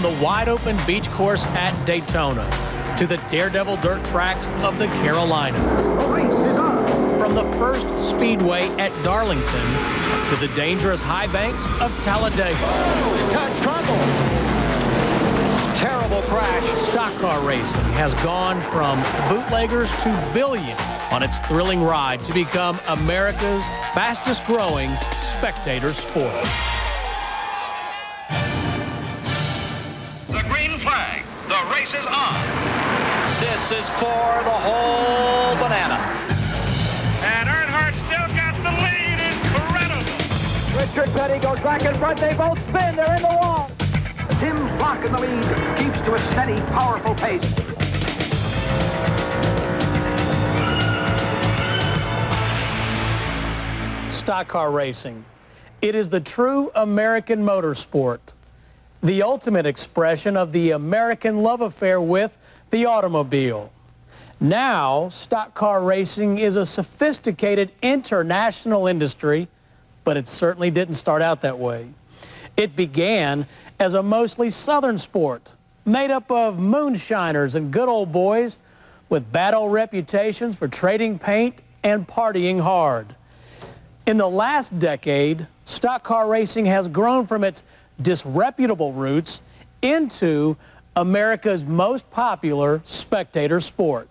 the wide-open beach course at Daytona to the daredevil dirt tracks of the Carolinas. From the first speedway at Darlington to the dangerous high banks of Talladega. Trouble. Terrible crash. Stock car racing has gone from bootleggers to billions on its thrilling ride to become America's fastest-growing spectator sport. The green flag. The race is on. This is for the whole banana. And Earnhardt still got the lead. Incredible. Richard Petty goes back in front. They both spin. They're in the wall. Tim Flock in the lead keeps to a steady, powerful pace. Stock car racing. It is the true American motorsport, the ultimate expression of the American love affair with the automobile. Now, stock car racing is a sophisticated international industry, but it certainly didn't start out that way. It began as a mostly southern sport, made up of moonshiners and good old boys with bad old reputations for trading paint and partying hard. In the last decade, stock car racing has grown from its disreputable roots into America's most popular spectator sport.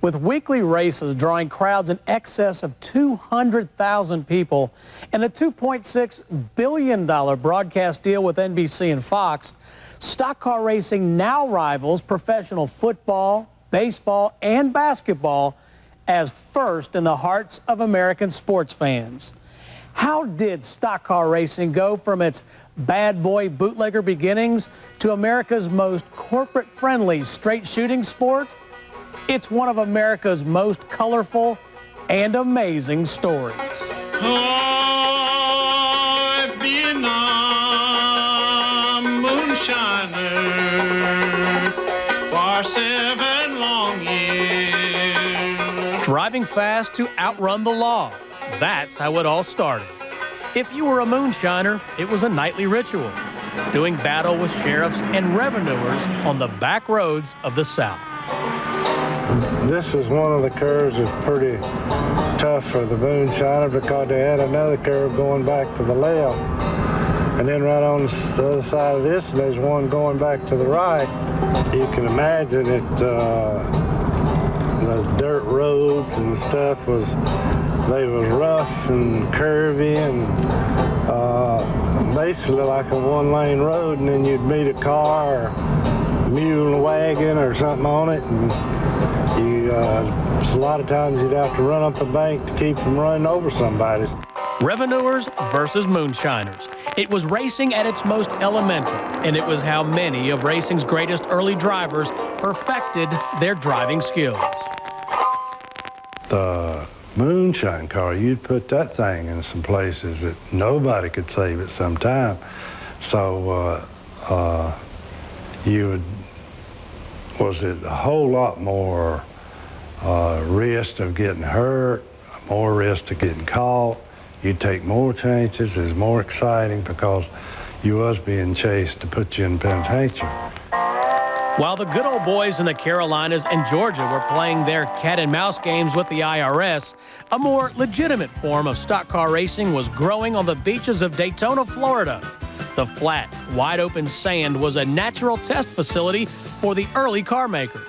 With weekly races drawing crowds in excess of 200,000 people and a $2.6 billion broadcast deal with NBC and Fox, stock car racing now rivals professional football, baseball, and basketball as first in the hearts of American sports fans. How did stock car racing go from its bad boy bootlegger beginnings to America's most corporate-friendly straight shooting sport? It's one of America's most colorful and amazing stories. I've been a moonshiner for 7 long years. Driving fast to outrun the law. That's how it all started. If you were a moonshiner, it was a nightly ritual, doing battle with sheriffs and revenuers on the back roads of the South. This is one of the curves that's pretty tough for the moonshiner because they had another curve going back to the left. And then right on the other side of this, there's one going back to the right. You can imagine it, the dirt roads and stuff they was rough and curvy and basically like a one-lane road, and then you'd meet a car or a mule wagon or something on it, and a lot of times you'd have to run up a bank to keep from running over somebody. Revenuers versus moonshiners. It was racing at its most elemental, and it was how many of racing's greatest early drivers perfected their driving skills. The moonshine car, you'd put that thing in some places that nobody could save at some time. So was it a whole lot more risk of getting hurt, more risk of getting caught. You take more chances. It's more exciting because you was being chased to put you in penitentiary. While the good old boys in the Carolinas and Georgia were playing their cat and mouse games with the IRS, a more legitimate form of stock car racing was growing on the beaches of Daytona, Florida. The flat, wide-open sand was a natural test facility for the early car makers.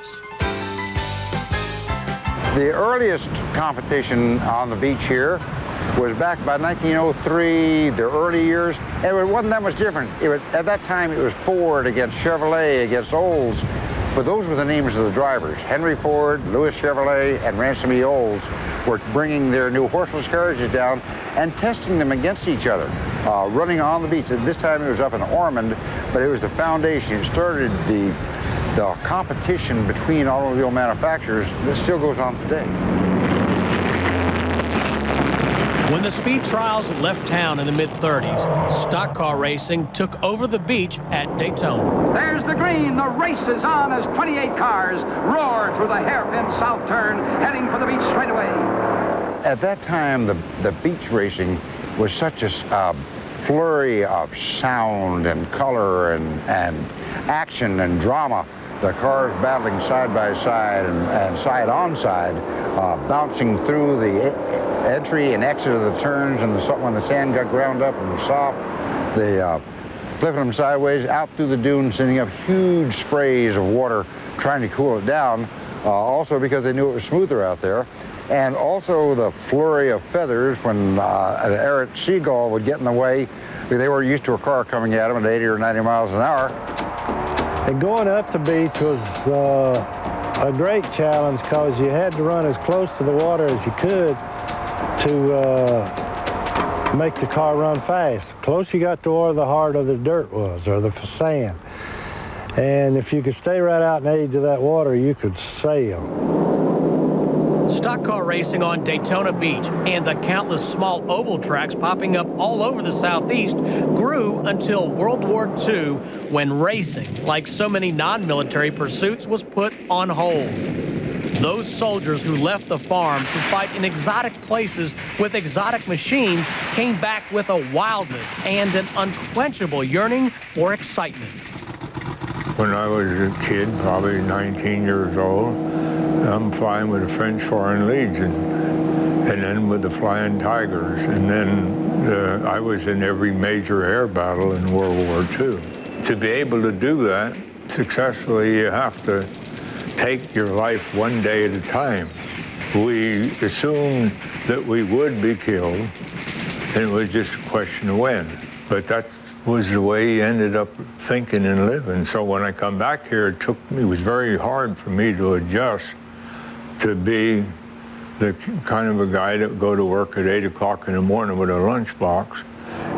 The earliest competition on the beach here was back by 1903, the early years. It wasn't that much different. At that time, it was Ford against Chevrolet against Olds, but those were the names of the drivers. Henry Ford, Louis Chevrolet, and Ransom E. Olds were bringing their new horseless carriages down and testing them against each other, running on the beach. This time it was up in Ormond, but it was the foundation. It started the competition between automobile manufacturers that still goes on today. When the speed trials left town in the mid-30s, stock car racing took over the beach at Daytona. There's the green. The race is on as 28 cars roar through the hairpin south turn, heading for the beach straightaway. At that time, the beach racing was such a flurry of sound and color and action and drama. The cars battling side by side and side on side, bouncing through the entry and exit of the turns, and when the sand got ground up and was soft, they flipping them sideways out through the dunes, sending up huge sprays of water, trying to cool it down, also because they knew it was smoother out there. And also the flurry of feathers when an errant seagull would get in the way. They were used to a car coming at them at 80 or 90 miles an hour. And going up the beach was a great challenge because you had to run as close to the water as you could to make the car run fast. The closer you got to water, the harder the dirt was, or the sand. And if you could stay right out in the edge of that water, you could sail. Stock car racing on Daytona Beach and the countless small oval tracks popping up all over the Southeast grew until World War II, when racing, like so many non-military pursuits, was put on hold. Those soldiers who left the farm to fight in exotic places with exotic machines came back with a wildness and an unquenchable yearning for excitement. When I was a kid, probably 19 years old, I'm flying with the French Foreign Legion, and then with the Flying Tigers, and then I was in every major air battle in World War II. To be able to do that successfully, you have to take your life one day at a time. We assumed that we would be killed, and it was just a question of when. But that was the way he ended up thinking and living. So when I come back here, it was very hard for me to adjust to be the kind of a guy that would go to work at 8 o'clock in the morning with a lunchbox,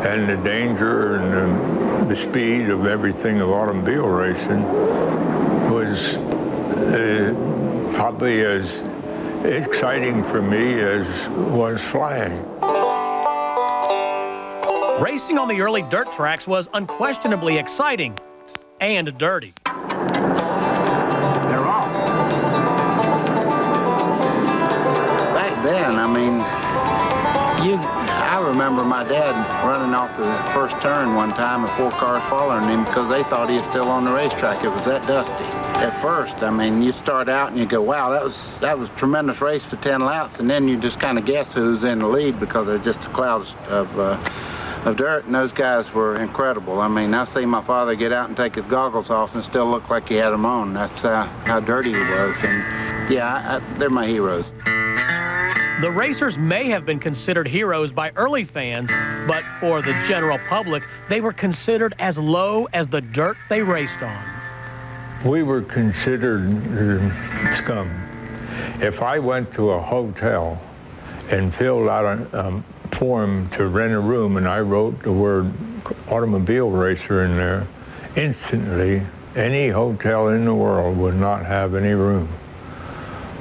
and the danger and the speed of everything of automobile racing was probably as exciting for me as was flying. Racing on the early dirt tracks was unquestionably exciting and dirty. They're off. Back then, I mean, I remember my dad running off the first turn one time and 4 cars following him because they thought he was still on the racetrack. It was that dusty. At first, I mean, you start out and you go, wow, that was a tremendous race for 10 laps, and then you just kind of guess who's in the lead because there's just clouds of dirt, and those guys were incredible. I mean, I've seen my father get out and take his goggles off and still look like he had them on. That's how dirty he was, and yeah, they're my heroes. The racers may have been considered heroes by early fans, but for the general public, they were considered as low as the dirt they raced on. We were considered scum. If I went to a hotel and filled out a form to rent a room and I wrote the word automobile racer in there, instantly any hotel in the world would not have any room.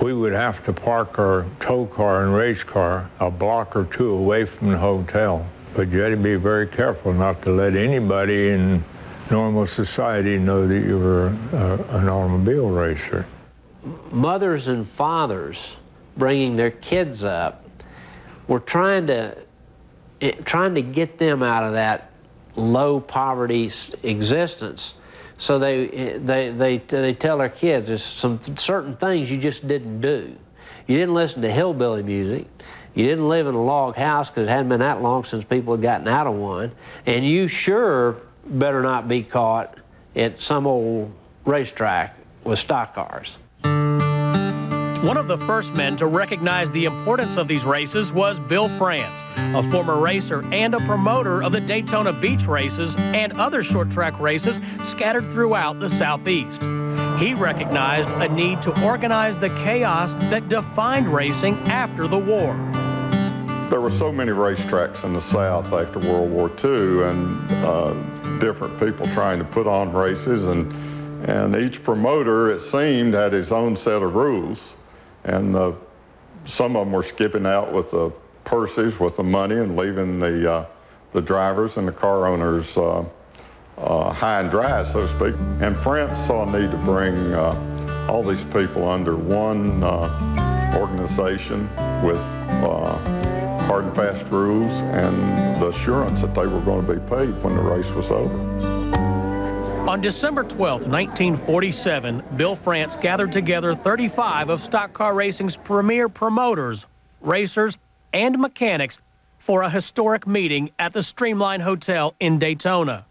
We would have to park our tow car and race car a block or 2 away from the hotel. But you had to be very careful not to let anybody in normal society know that you were an automobile racer. Mothers and fathers bringing their kids up were trying to get them out of that low poverty existence. So they tell their kids there's some certain things you just didn't do. You didn't listen to hillbilly music. You didn't live in a log house because it hadn't been that long since people had gotten out of one. And you sure better not be caught at some old racetrack with stock cars. One of the first men to recognize the importance of these races was Bill France, a former racer and a promoter of the Daytona Beach races and other short track races scattered throughout the Southeast. He recognized a need to organize the chaos that defined racing after the war. There were so many racetracks in the South after World War II, and different people trying to put on races, and each promoter, it seemed, had his own set of rules. And some of them were skipping out with the purses, with the money, and leaving the drivers and the car owners high and dry, so to speak. And France saw a need to bring all these people under one organization with hard and fast rules and the assurance that they were going to be paid when the race was over. On December 12, 1947, Bill France gathered together 35 of stock car racing's premier promoters, racers, and mechanics for a historic meeting at the Streamline Hotel in Daytona.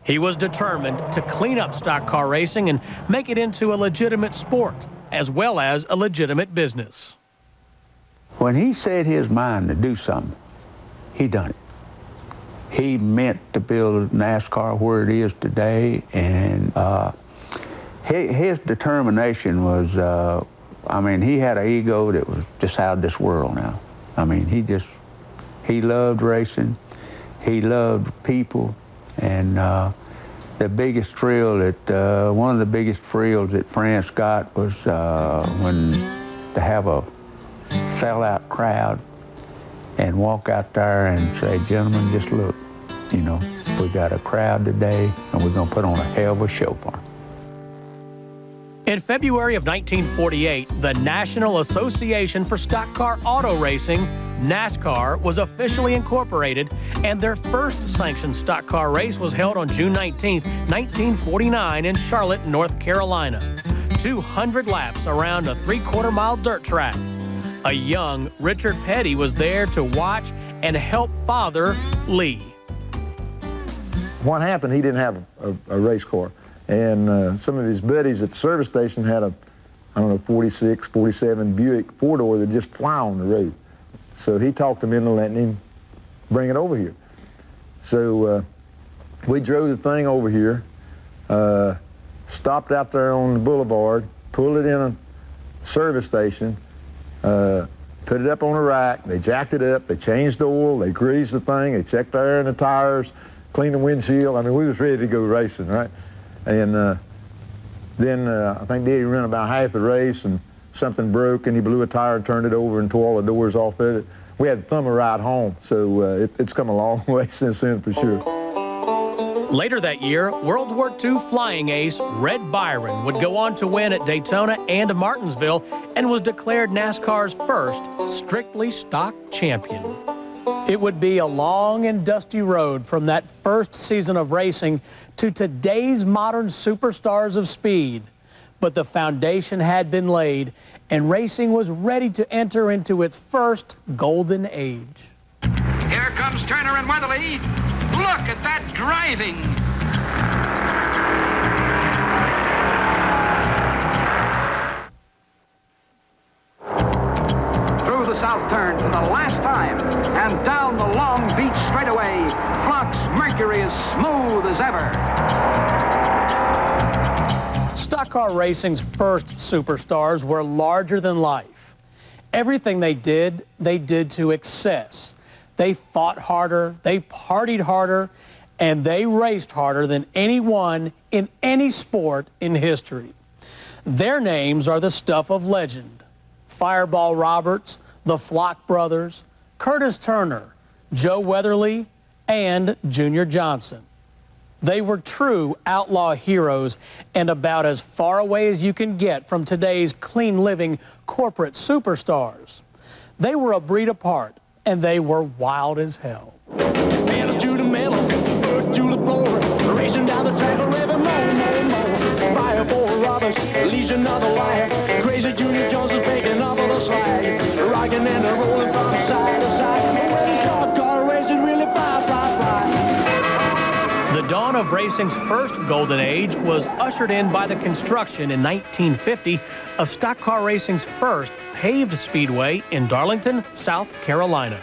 He was determined to clean up stock car racing and make it into a legitimate sport, as well as a legitimate business. When he set his mind to do something, he done it. He meant to build NASCAR where it is today, and his determination was, I mean, he had an ego that was just out of this world now. I mean, he loved racing, he loved people, and the biggest thrill that, one of the biggest thrills that France got was when to have a sellout crowd and walk out there and say, gentlemen, just look, you know, we got a crowd today and we're going to put on a hell of a show for them. In February of 1948, the National Association for Stock Car Auto Racing, NASCAR, was officially incorporated, and their first sanctioned stock car race was held on June 19, 1949 in Charlotte, North Carolina. 200 laps around a 3/4-mile dirt track. A young Richard Petty was there to watch and help father Lee. What happened, he didn't have a race car. And some of his buddies at the service station had a, I don't know, 46, 47 Buick four-door that just fly on the road. So he talked them into letting him bring it over here. So we drove the thing over here, stopped out there on the boulevard, pulled it in a service station, put it up on a rack, they jacked it up, they changed the oil, they greased the thing, they checked the air in the tires, cleaned the windshield. I mean, we was ready to go racing, right? And then I think Daddy ran about half the race and something broke and he blew a tire and turned it over and tore all the doors off of it. We had to thumb a ride home, so it's come a long way since then for sure. Later that year, World War II flying ace Red Byron would go on to win at Daytona and Martinsville and was declared NASCAR's first strictly stock champion. It would be a long and dusty road from that first season of racing to today's modern superstars of speed. But the foundation had been laid, and racing was ready to enter into its first golden age. Here comes Turner and Weatherly. Look at that driving. Through the south turn for the last time, and down the long beach straightaway, Flock's Mercury is smooth as ever. Stock car racing's first superstars were larger than life. Everything they did to excess. They fought harder, they partied harder, and they raced harder than anyone in any sport in history. Their names are the stuff of legend. Fireball Roberts, the Flock brothers, Curtis Turner, Joe Weatherly, and Junior Johnson. They were true outlaw heroes and about as far away as you can get from today's clean-living corporate superstars. They were a breed apart, and they were wild as hell. Man, Judah Mello, Judah Blower, racing down the track, revving more. Fireball Roberts, Legion of the Lion, Crazy Junior Johnson picking up on the slide, rocking and rolling from side to side. When it's stock car racing, really fly. The dawn of racing's first golden age was ushered in by the construction in 1950 of stock car racing's first paved speedway in Darlington, South Carolina.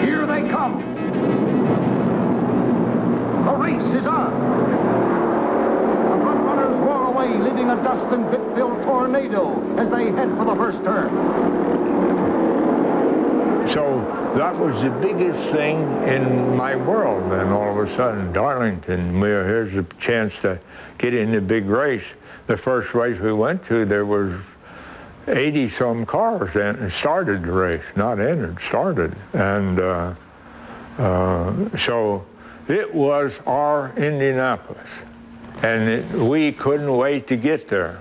Here they come. The race is on. The front runners roar away, leaving a dust and bit-filled tornado as they head for the first turn. So that was the biggest thing in my world. And all of a sudden, Darlington, here's a chance to get in the big race. The first race we went to, there was 80-some cars and started the race, not entered, started. And so it was our Indianapolis. And we couldn't wait to get there.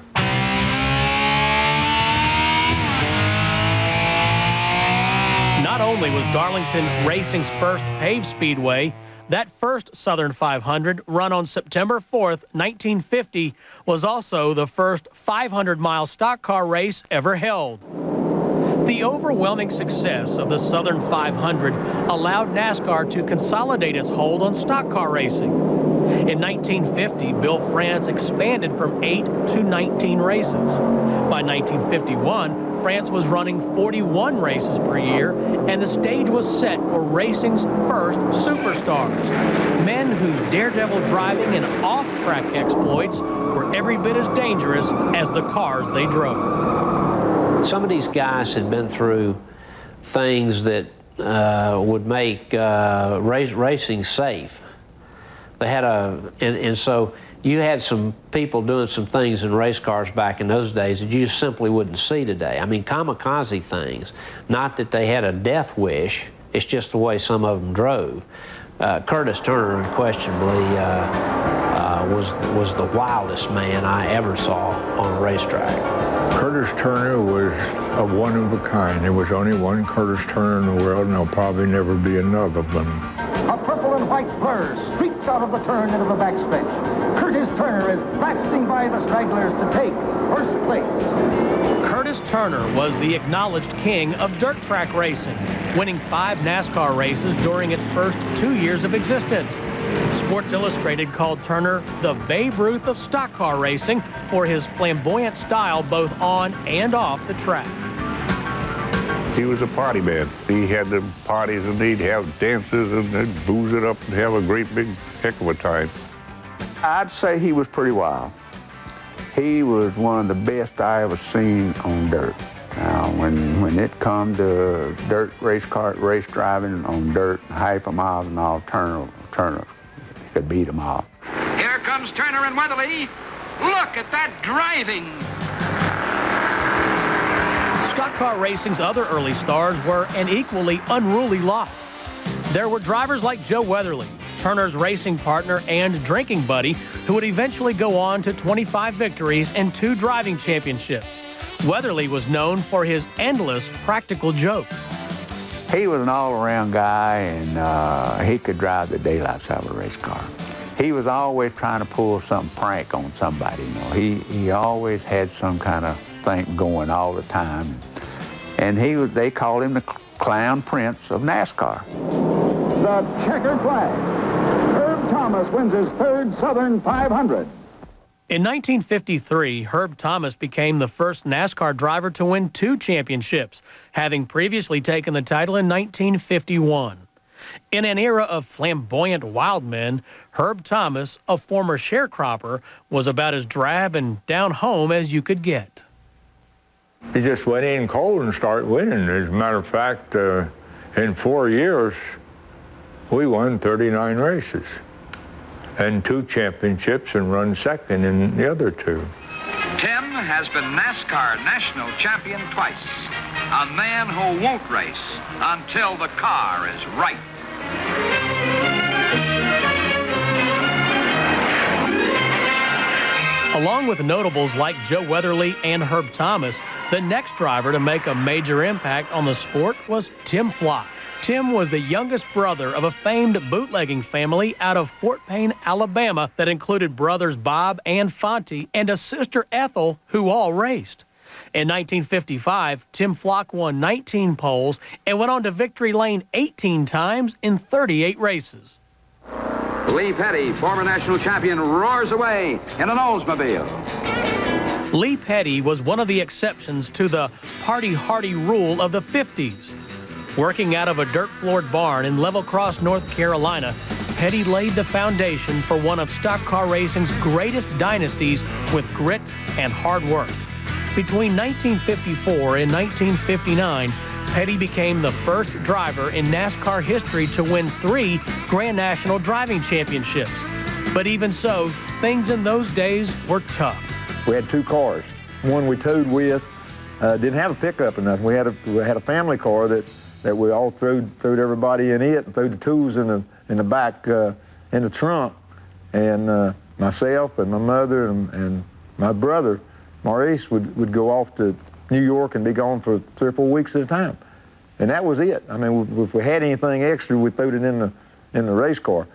Not Not only was Darlington racing's first paved speedway, that first Southern 500, run on September 4th, 1950, was also the first 500-mile stock car race ever held. The overwhelming success of the Southern 500 allowed NASCAR to consolidate its hold on stock car racing. In 1950, Bill France expanded from 8 to 19 races. By 1951, France was running 41 races per year, and the stage was set for racing's first superstars, men whose daredevil driving and off-track exploits were every bit as dangerous as the cars they drove. Some of these guys had been through things that would make racing safe. They had and so you had some people doing some things in race cars back in those days that you just simply wouldn't see today. I mean, kamikaze things. Not that they had a death wish, it's just the way some of them drove. Curtis Turner, unquestionably, was the wildest man I ever saw on a racetrack. Curtis Turner was a one of a kind. There was only one Curtis Turner in the world, and there'll probably never be another of them. A purple and white blur streaks out of the turn into the backstretch. Curtis Turner is blasting by the stragglers to take first place. Curtis Turner was the acknowledged king of dirt track racing, winning 5 NASCAR races during its first 2 years of existence. Sports Illustrated called Turner the Babe Ruth of stock car racing for his flamboyant style both on and off the track. He was a party man. He had the parties and he'd have dances and they'd booze it up and have a great big heck of a time. I'd say he was pretty wild. He was one of the best I ever seen on dirt. Now, when it come to dirt race driving on dirt, half a mile and all, Turner could beat them all. Here comes Turner and Weatherly. Look at that driving. Stock car racing's other early stars were an equally unruly lot. There were drivers like Joe Weatherly, Turner's racing partner and drinking buddy, who would eventually go on to 25 victories and 2 driving championships. Weatherly was known for his endless practical jokes. He was an all-around guy, and he could drive the daylights out of a race car. He was always trying to pull some prank on somebody, you know. He always had some kind of thing going all the time. And they called him the Clown Prince of NASCAR. The checkered flag. Herb Thomas wins his 3rd Southern 500. In 1953, Herb Thomas became the first NASCAR driver to win 2 championships, having previously taken the title in 1951. In an era of flamboyant wild men, Herb Thomas, a former sharecropper, was about as drab and down home as you could get. He just went in cold and started winning. As a matter of fact, in 4 years, we won 39 races and 2 championships and run second in the other 2. Tim has been NASCAR national champion twice. A man who won't race until the car is right. Along with notables like Joe Weatherly and Herb Thomas, the next driver to make a major impact on the sport was Tim Flock. Tim was the youngest brother of a famed bootlegging family out of Fort Payne, Alabama, that included brothers Bob and Fonte and a sister Ethel, who all raced. In 1955, Tim Flock won 19 poles and went on to victory lane 18 times in 38 races. Lee Petty, former national champion, roars away in an Oldsmobile. Lee Petty was one of the exceptions to the party-hardy rule of the 50s. Working out of a dirt-floored barn in Level Cross, North Carolina, Petty laid the foundation for one of stock car racing's greatest dynasties with grit and hard work. Between 1954 and 1959, Petty became the first driver in NASCAR history to win 3 Grand National Driving Championships. But even so, things in those days were tough. We had 2 cars. One we towed with, didn't have a pickup or nothing. We had a family car that we all threw everybody in it and threw the tools in the back in the trunk. And myself and my mother and my brother Maurice would go off to New York and be gone for 3 or 4 weeks at a time. And that was it. I mean, if we had anything extra, we threw it in the race car.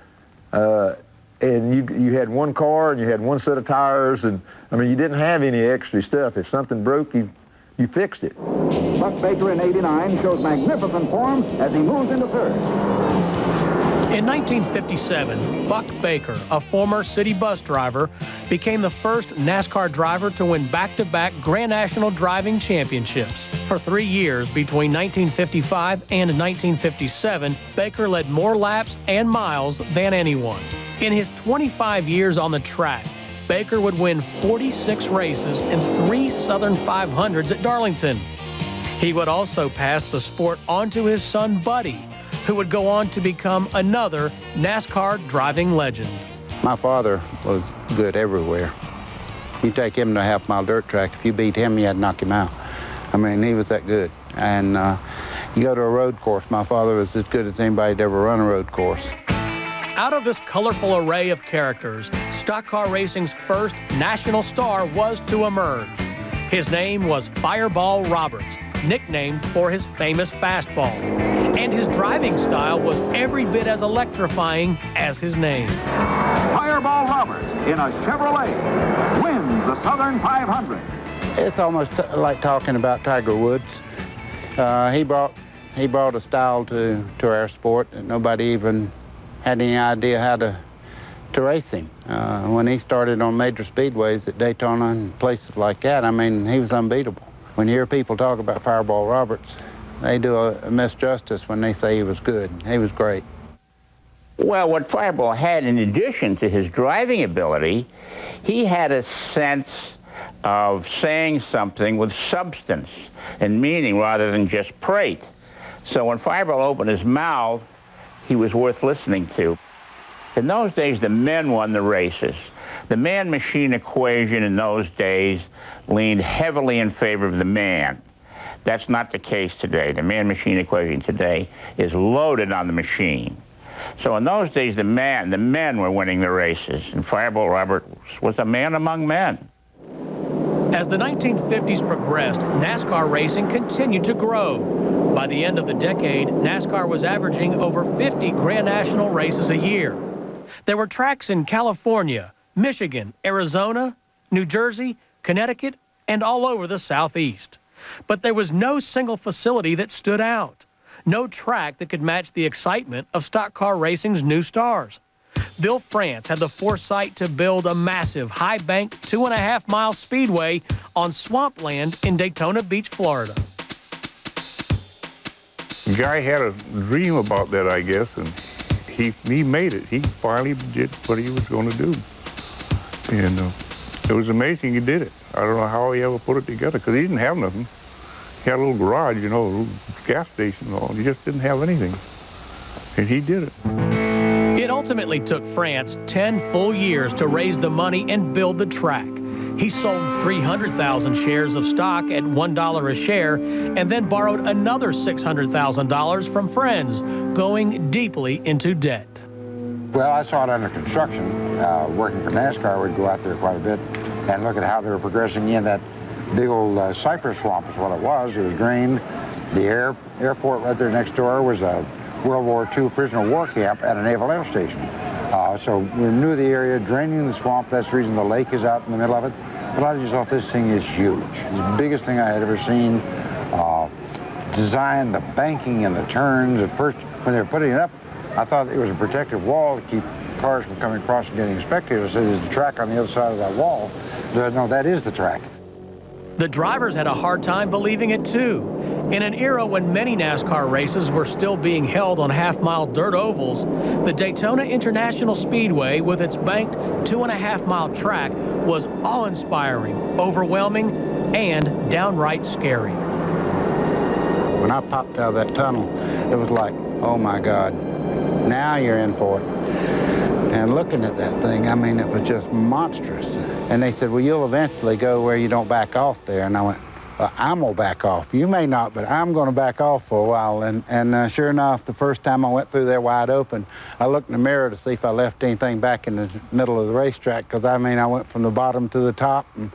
And you had one car and you had one set of tires, and I mean, you didn't have any extra stuff. If something broke, you fixed it. Buck Baker in '89 shows magnificent form as he moves into third. In 1957, Buck Baker, a former city bus driver, became the first NASCAR driver to win back-to-back Grand National Driving Championships. For 3 years, between 1955 and 1957, Baker led more laps and miles than anyone. In his 25 years on the track, Baker would win 46 races and 3 Southern 500s at Darlington. He would also pass the sport on to his son, Buddy, who would go on to become another NASCAR driving legend. My father was good everywhere. You take him to a half-mile dirt track, if you beat him, you had to knock him out. I mean, he was that good. And you go to a road course, my father was as good as anybody to ever run a road course. Out of this colorful array of characters, stock car racing's first national star was to emerge. His name was Fireball Roberts, nicknamed for his famous fastball. And his driving style was every bit as electrifying as his name. Fireball Roberts in a Chevrolet wins the Southern 500. It's almost like talking about Tiger Woods. He brought a style to our sport that nobody even had any idea how to race him. When he started on major speedways at Daytona and places like that, I mean, he was unbeatable. When you hear people talk about Fireball Roberts, they do a misjustice when they say he was good. He was great. Well, what Fireball had, in addition to his driving ability, he had a sense of saying something with substance and meaning rather than just prate. So when Fireball opened his mouth, he was worth listening to. In those days, the men won the races. The man-machine equation in those days leaned heavily in favor of the man. That's not the case today. The man-machine equation today is loaded on the machine. So in those days, the men were winning the races, and Fireball Roberts was a man among men. As the 1950s progressed, NASCAR racing continued to grow. By the end of the decade, NASCAR was averaging over 50 Grand National races a year. There were tracks in California, Michigan, Arizona, New Jersey, Connecticut, and all over the Southeast. But there was no single facility that stood out. No track that could match the excitement of stock car racing's new stars. Bill France had the foresight to build a massive high-banked 2.5-mile speedway on swampland in Daytona Beach, Florida. The guy had a dream about that, I guess, and he made it. He finally did what he was going to do. And it was amazing he did it. I don't know how he ever put it together, because he didn't have nothing. He had a little garage, you know, a little gas station and all. He just didn't have anything. And he did it. It ultimately took France 10 full years to raise the money and build the track. He sold 300,000 shares of stock at $1 a share and then borrowed another $600,000 from friends, going deeply into debt. Well, I saw it under construction. Working for NASCAR, we'd go out there quite a bit and look at how they were progressing in that big old cypress swamp is what it was. It was drained. The airport right there next door was a World War II prisoner of war camp at a naval air station. So we knew the area, draining the swamp. That's the reason the lake is out in the middle of it. But I just thought this thing is huge. It's the biggest thing I had ever seen. Design, the banking and the turns. At first, when they were putting it up, I thought it was a protective wall to keep cars from coming across and getting inspected. I said, is the track on the other side of that wall? No, that is the track. The drivers had a hard time believing it too. In an era when many NASCAR races were still being held on half-mile dirt ovals, the Daytona International Speedway, with its banked 2.5-mile track, was awe-inspiring, overwhelming, and downright scary. When I popped out of that tunnel, it was like, oh my God, now you're in for it. And looking at that thing, I mean, it was just monstrous. And they said, well, you'll eventually go where you don't back off there. And I went, well, I'm going to back off. You may not, but I'm going to back off for a while. And sure enough, the first time I went through there wide open, I looked in the mirror to see if I left anything back in the middle of the racetrack, because, I mean, I went from the bottom to the top and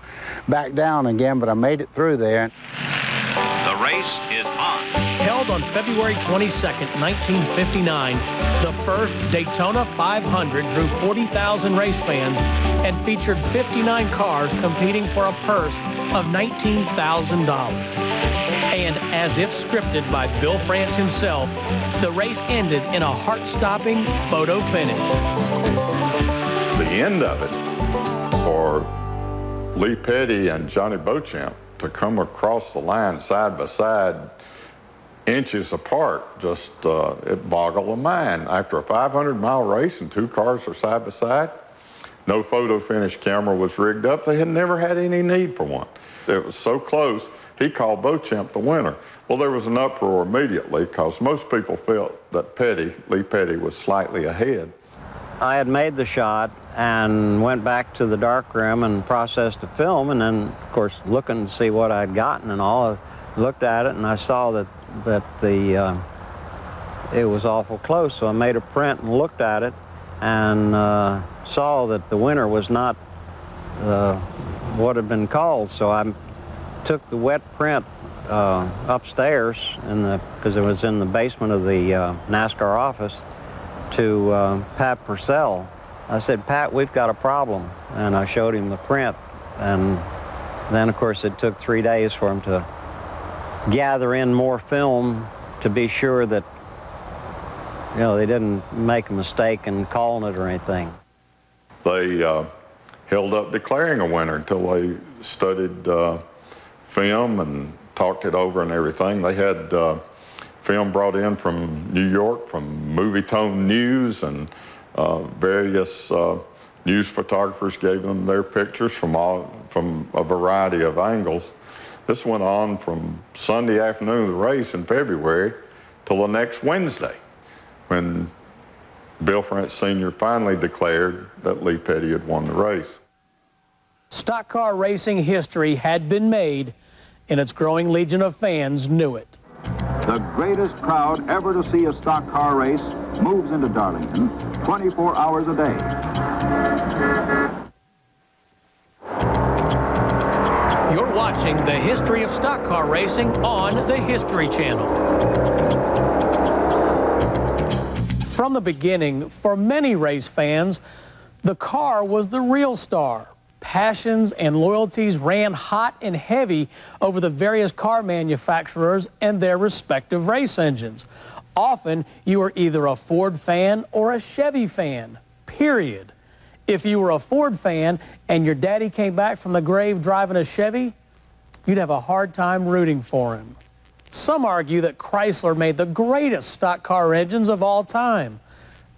back down again, but I made it through there. The race is on. Held on on February 22nd, 1959, the first Daytona 500 drew 40,000 race fans and featured 59 cars competing for a purse of $19,000. And as if scripted by Bill France himself, the race ended in a heart-stopping photo finish. The end of it for Lee Petty and Johnny Beauchamp to come across the line side by side, inches apart, just it boggled the mind. After a 500-mile race and two cars are side by side, no photo finish camera was rigged up. They had never had any need for one. It was so close, he called Beauchamp the winner. Well, there was an uproar immediately because most people felt that Lee Petty was slightly ahead. I had made the shot and went back to the darkroom and processed the film, and then, of course, looking to see what I'd gotten and all, I looked at it and I saw that it was awful close, so I made a print and looked at it and saw that the winner was not what had been called, so I took the wet print upstairs because it was in the basement of the NASCAR office to Pat Purcell. I said, Pat, we've got a problem. And I showed him the print. And then, of course, it took 3 days for him to gather in more film to be sure that, you know, they didn't make a mistake in calling it or anything. They held up declaring a winner until they studied film and talked it over and everything. They had film brought in from New York, from Movietone News, and various news photographers gave them their pictures from a variety of angles. This went on from Sunday afternoon of the race in February till the next Wednesday, when Bill France Sr. finally declared that Lee Petty had won the race. Stock car racing history had been made, and its growing legion of fans knew it. The greatest crowd ever to see a stock car race moves into Darlington 24 hours a day. You're watching the history of stock car racing on the History Channel. From the beginning, for many race fans, the car was the real star. Passions and loyalties ran hot and heavy over the various car manufacturers and their respective race engines. Often, you were either a Ford fan or a Chevy fan, period. If you were a Ford fan and your daddy came back from the grave driving a Chevy, you'd have a hard time rooting for him. Some argue that Chrysler made the greatest stock car engines of all time.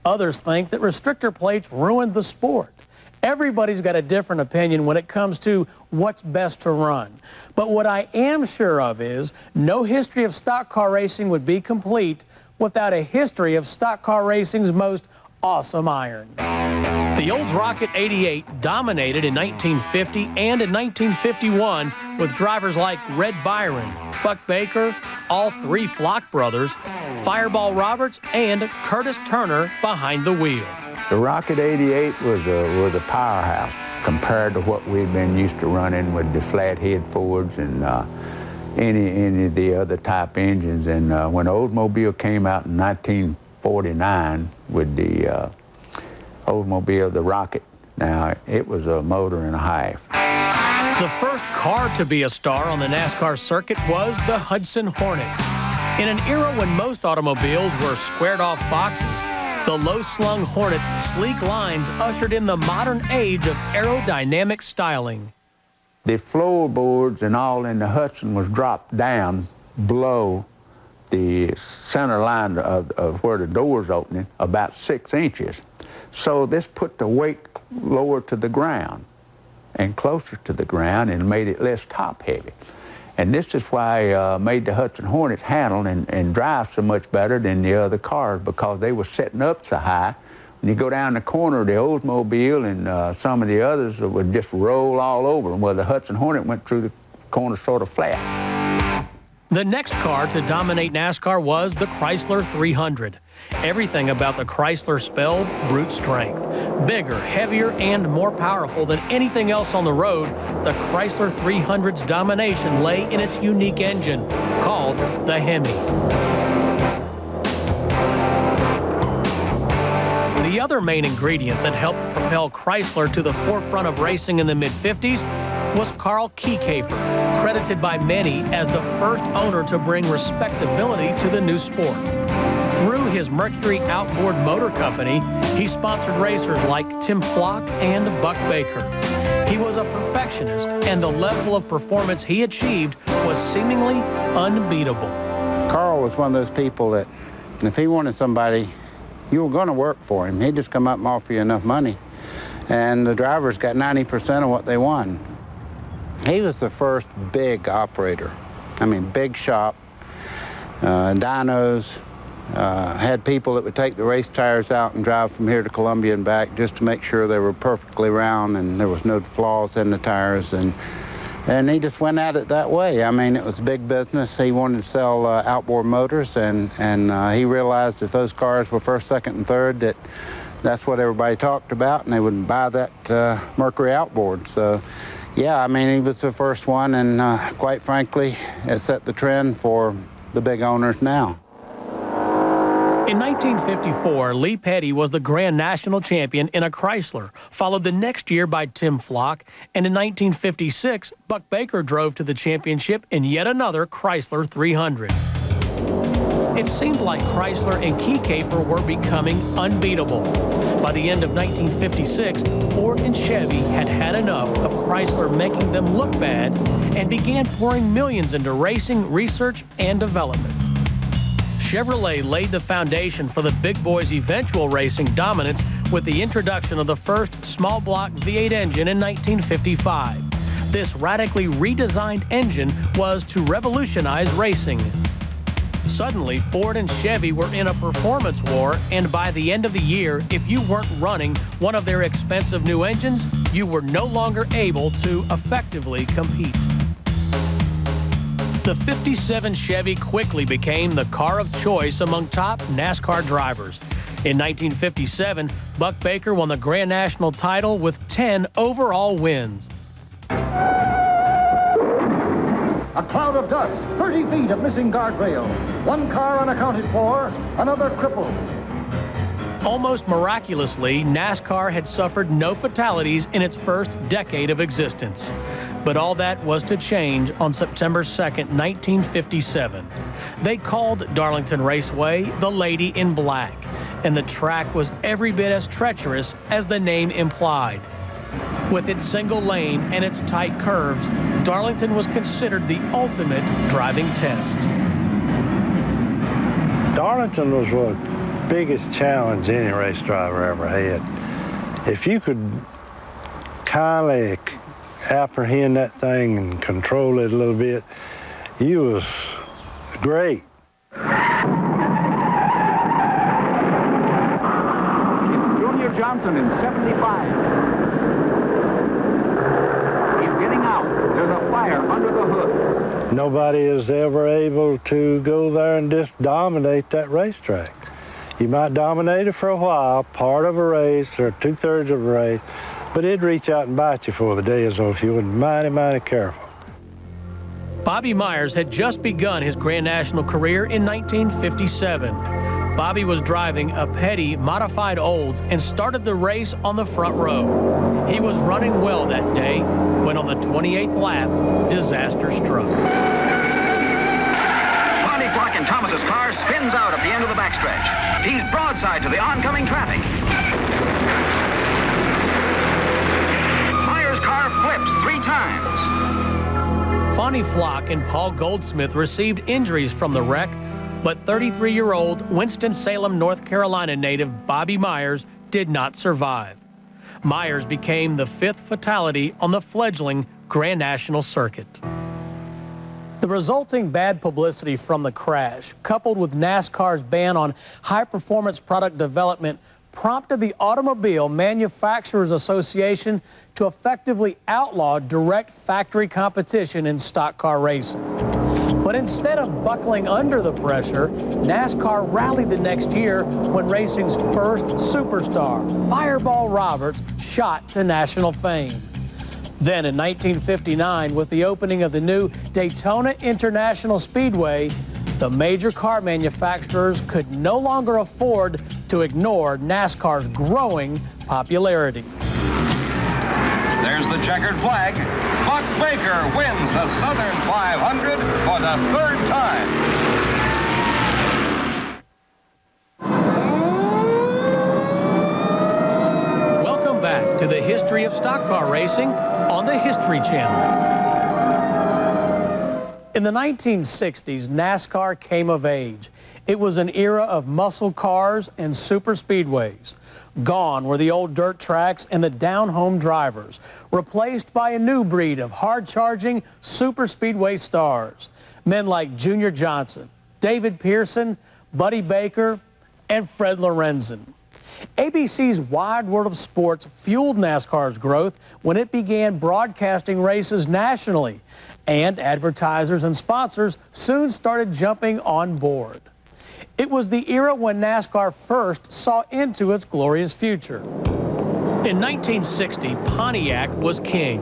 Others think that restrictor plates ruined the sport. Everybody's got a different opinion when it comes to what's best to run. But what I am sure of is no history of stock car racing would be complete without a history of stock car racing's most awesome iron. The Olds Rocket 88 dominated in 1950 and in 1951 with drivers like Red Byron, Buck Baker, all three Flock brothers, Fireball Roberts, and Curtis Turner behind the wheel. The Rocket 88 was a powerhouse compared to what we'd been used to running with the flathead Fords and any of the other type engines. And when Oldsmobile came out in 1949 with the Oldsmobile, the Rocket, now it was a motor and a half. The first car to be a star on the NASCAR circuit was the Hudson Hornet. In an era when most automobiles were squared-off boxes, the low-slung Hornet's sleek lines ushered in the modern age of aerodynamic styling. The floorboards and all in the Hudson was dropped down below the center line of where the door's opening, about 6 inches. So this put the weight lower to the ground and closer to the ground and made it less top-heavy. And this is why made the Hudson Hornets handle and drive so much better than the other cars, because they were setting up so high. When you go down the corner, the Oldsmobile and some of the others would just roll all over them, while the Hudson Hornet went through the corner sort of flat. The next car to dominate NASCAR was the Chrysler 300. Everything about the Chrysler spelled brute strength. Bigger, heavier, and more powerful than anything else on the road, the Chrysler 300's domination lay in its unique engine, called the Hemi. The other main ingredient that helped propel Chrysler to the forefront of racing in the mid-50s was Carl Kiekhaefer, credited by many as the first owner to bring respectability to the new sport. Through his Mercury Outboard Motor Company, he sponsored racers like Tim Flock and Buck Baker. He was a perfectionist, and the level of performance he achieved was seemingly unbeatable. Carl was one of those people that if he wanted somebody, you were going to work for him. He'd just come up and offer you enough money. And the drivers got 90% of what they won. He was the first big operator. I mean, big shop, dynos, had people that would take the race tires out and drive from here to Columbia and back just to make sure they were perfectly round and there was no flaws in the tires. And he just went at it that way. I mean, it was big business. He wanted to sell outboard motors, and he realized if those cars were first, second, and third, that's what everybody talked about, and they would buy that Mercury outboard. So, yeah, I mean, he was the first one, and quite frankly, it set the trend for the big owners now. In 1954, Lee Petty was the Grand National Champion in a Chrysler, followed the next year by Tim Flock, and in 1956, Buck Baker drove to the championship in yet another Chrysler 300. It seemed like Chrysler and Kiekhaefer were becoming unbeatable. By the end of 1956, Ford and Chevy had had enough of Chrysler making them look bad and began pouring millions into racing, research, and development. Chevrolet laid the foundation for the big boys' eventual racing dominance with the introduction of the first small block V8 engine in 1955. This radically redesigned engine was to revolutionize racing. Suddenly, Ford and Chevy were in a performance war, and by the end of the year, if you weren't running one of their expensive new engines, you were no longer able to effectively compete. The 57 Chevy quickly became the car of choice among top NASCAR drivers. In 1957, Buck Baker won the Grand National title with 10 overall wins. A cloud of dust, 30 feet of missing guardrail. One car unaccounted for, another crippled. Almost miraculously, NASCAR had suffered no fatalities in its first decade of existence. But all that was to change on September 2nd, 1957. They called Darlington Raceway the Lady in Black, and the track was every bit as treacherous as the name implied. With its single lane and its tight curves, Darlington was considered the ultimate driving test. Darlington was the biggest challenge any race driver ever had. If you could kindly apprehend that thing and control it a little bit, you was great. Junior Johnson in 75. He's getting out. There's a fire under the hood. Nobody is ever able to go there and just dominate that racetrack. You might dominate it for a while, part of a race or 2/3 of a race, but it'd reach out and bite you before the day is over if you wasn't mighty careful. Bobby Myers had just begun his Grand National career in 1957. Bobby was driving a Petty modified Olds and started the race on the front row. He was running well that day when on the 28th lap, disaster struck. Bonnie Flock and Thomas's car spins out at the end of the backstretch. He's broadside to the oncoming traffic. Myers' car flips 3 times. Bonnie Flock and Paul Goldsmith received injuries from the wreck, but 33-year-old Winston-Salem, North Carolina native Bobby Myers did not survive. Myers became the 5th fatality on the fledgling Grand National circuit. The resulting bad publicity from the crash, coupled with NASCAR's ban on high-performance product development, prompted the Automobile Manufacturers Association to effectively outlaw direct factory competition in stock car racing. But instead of buckling under the pressure, NASCAR rallied the next year when racing's first superstar, Fireball Roberts, shot to national fame. Then in 1959, with the opening of the new Daytona International Speedway, the major car manufacturers could no longer afford to ignore NASCAR's growing popularity. There's the checkered flag. Buck Baker wins the Southern 500 for the third time. Welcome back to the history of stock car racing on the History Channel. In the 1960s, NASCAR came of age. It was an era of muscle cars and super speedways. Gone were the old dirt tracks and the down-home drivers, replaced by a new breed of hard-charging super speedway stars. Men like Junior Johnson, David Pearson, Buddy Baker, and Fred Lorenzen. ABC's Wide World of Sports fueled NASCAR's growth when it began broadcasting races nationally, and advertisers and sponsors soon started jumping on board. It was the era when NASCAR first saw into its glorious future. In 1960, Pontiac was king.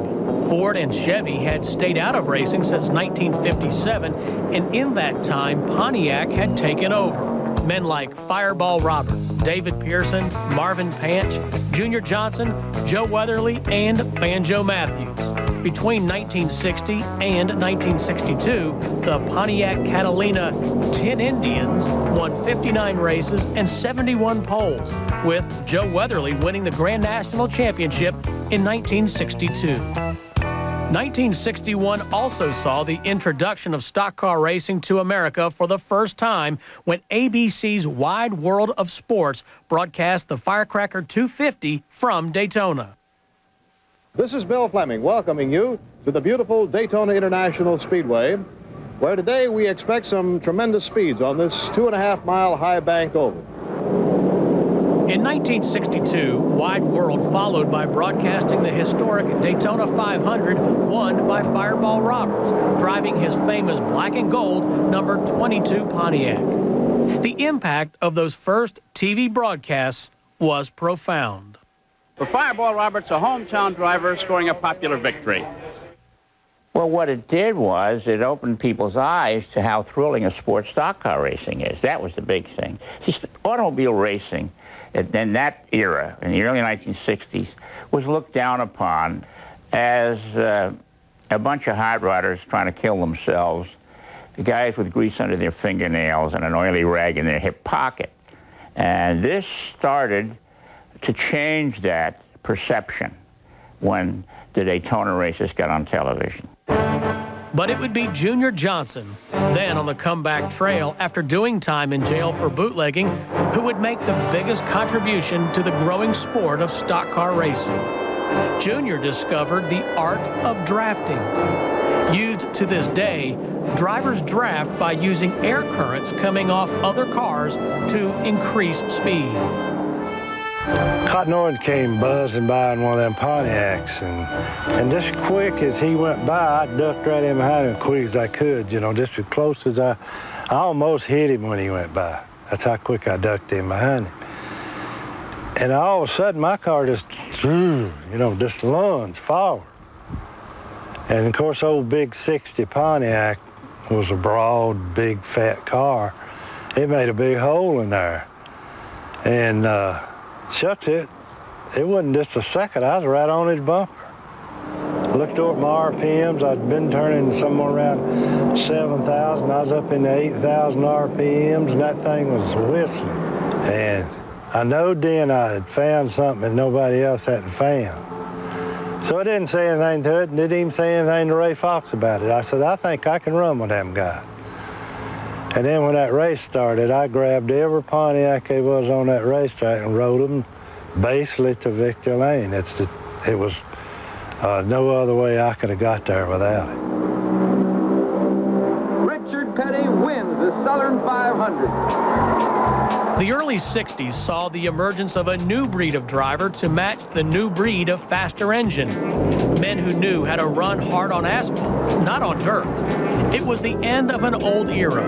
Ford and Chevy had stayed out of racing since 1957, and in that time, Pontiac had taken over. Men like Fireball Roberts, David Pearson, Marvin Panch, Junior Johnson, Joe Weatherly, and Banjo Matthews. Between 1960 and 1962, the Pontiac Catalina Tin Indians won 59 races and 71 poles, with Joe Weatherly winning the Grand National Championship in 1962. 1961 also saw the introduction of stock car racing to America for the first time when ABC's Wide World of Sports broadcast the Firecracker 250 from Daytona. This is Bill Fleming welcoming you to the beautiful Daytona International Speedway, where today we expect some tremendous speeds on this 2.5-mile high-banked oval. In 1962, Wide World followed by broadcasting the historic Daytona 500 won by Fireball Roberts, driving his famous black and gold number 22 Pontiac. The impact of those first TV broadcasts was profound. For Fireball Roberts, a hometown driver scoring a popular victory. Well, what it did was it opened people's eyes to how thrilling a sport stock car racing is. That was the big thing. See, automobile racing in that era, in the early 1960s, was looked down upon as a bunch of hot rodders trying to kill themselves, guys with grease under their fingernails and an oily rag in their hip pocket. And this started to change that perception when the Daytona races got on television. But it would be Junior Johnson, then on the comeback trail after doing time in jail for bootlegging, who would make the biggest contribution to the growing sport of stock car racing. Junior discovered the art of drafting. Used to this day, drivers draft by using air currents coming off other cars to increase speed. Cotton Orange came buzzing by in one of them Pontiacs, and just quick as he went by, I ducked right in behind him as quick as I could, you know, just as close as I almost hit him when he went by. That's how quick I ducked in behind him. And all of a sudden, my car just, just lunged forward. And of course, old big 60 Pontiac was a broad, big, fat car. It made a big hole in there. And shucks, it wasn't just a second. I was right on his bumper. Looked over at my RPMs. I'd been turning somewhere around 7,000. I was up in the 8,000 RPMs, and that thing was whistling. And I knowed then I had found something that nobody else hadn't found. So I didn't say anything to it, and didn't even say anything to Ray Fox about it. I said, I think I can run with them guys. And then when that race started, I grabbed every Pontiac there was on that racetrack and rode them basically to victory lane. It was no other way I could have got there without it. Richard Petty wins the Southern 500. The early 60s saw the emergence of a new breed of driver to match the new breed of faster engine. Men who knew how to run hard on asphalt, not on dirt. It was the end of an old era.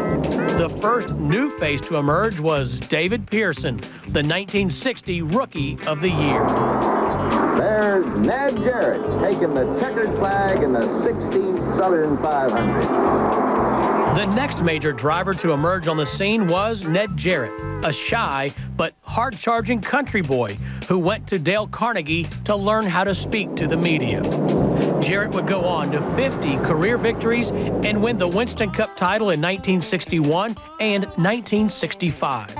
The first new face to emerge was David Pearson, the 1960 Rookie of the Year. There's Ned Jarrett taking the checkered flag in the 16th Southern 500. The next major driver to emerge on the scene was Ned Jarrett, a shy but hard-charging country boy who went to Dale Carnegie to learn how to speak to the media. Jarrett would go on to 50 career victories and win the Winston Cup title in 1961 and 1965.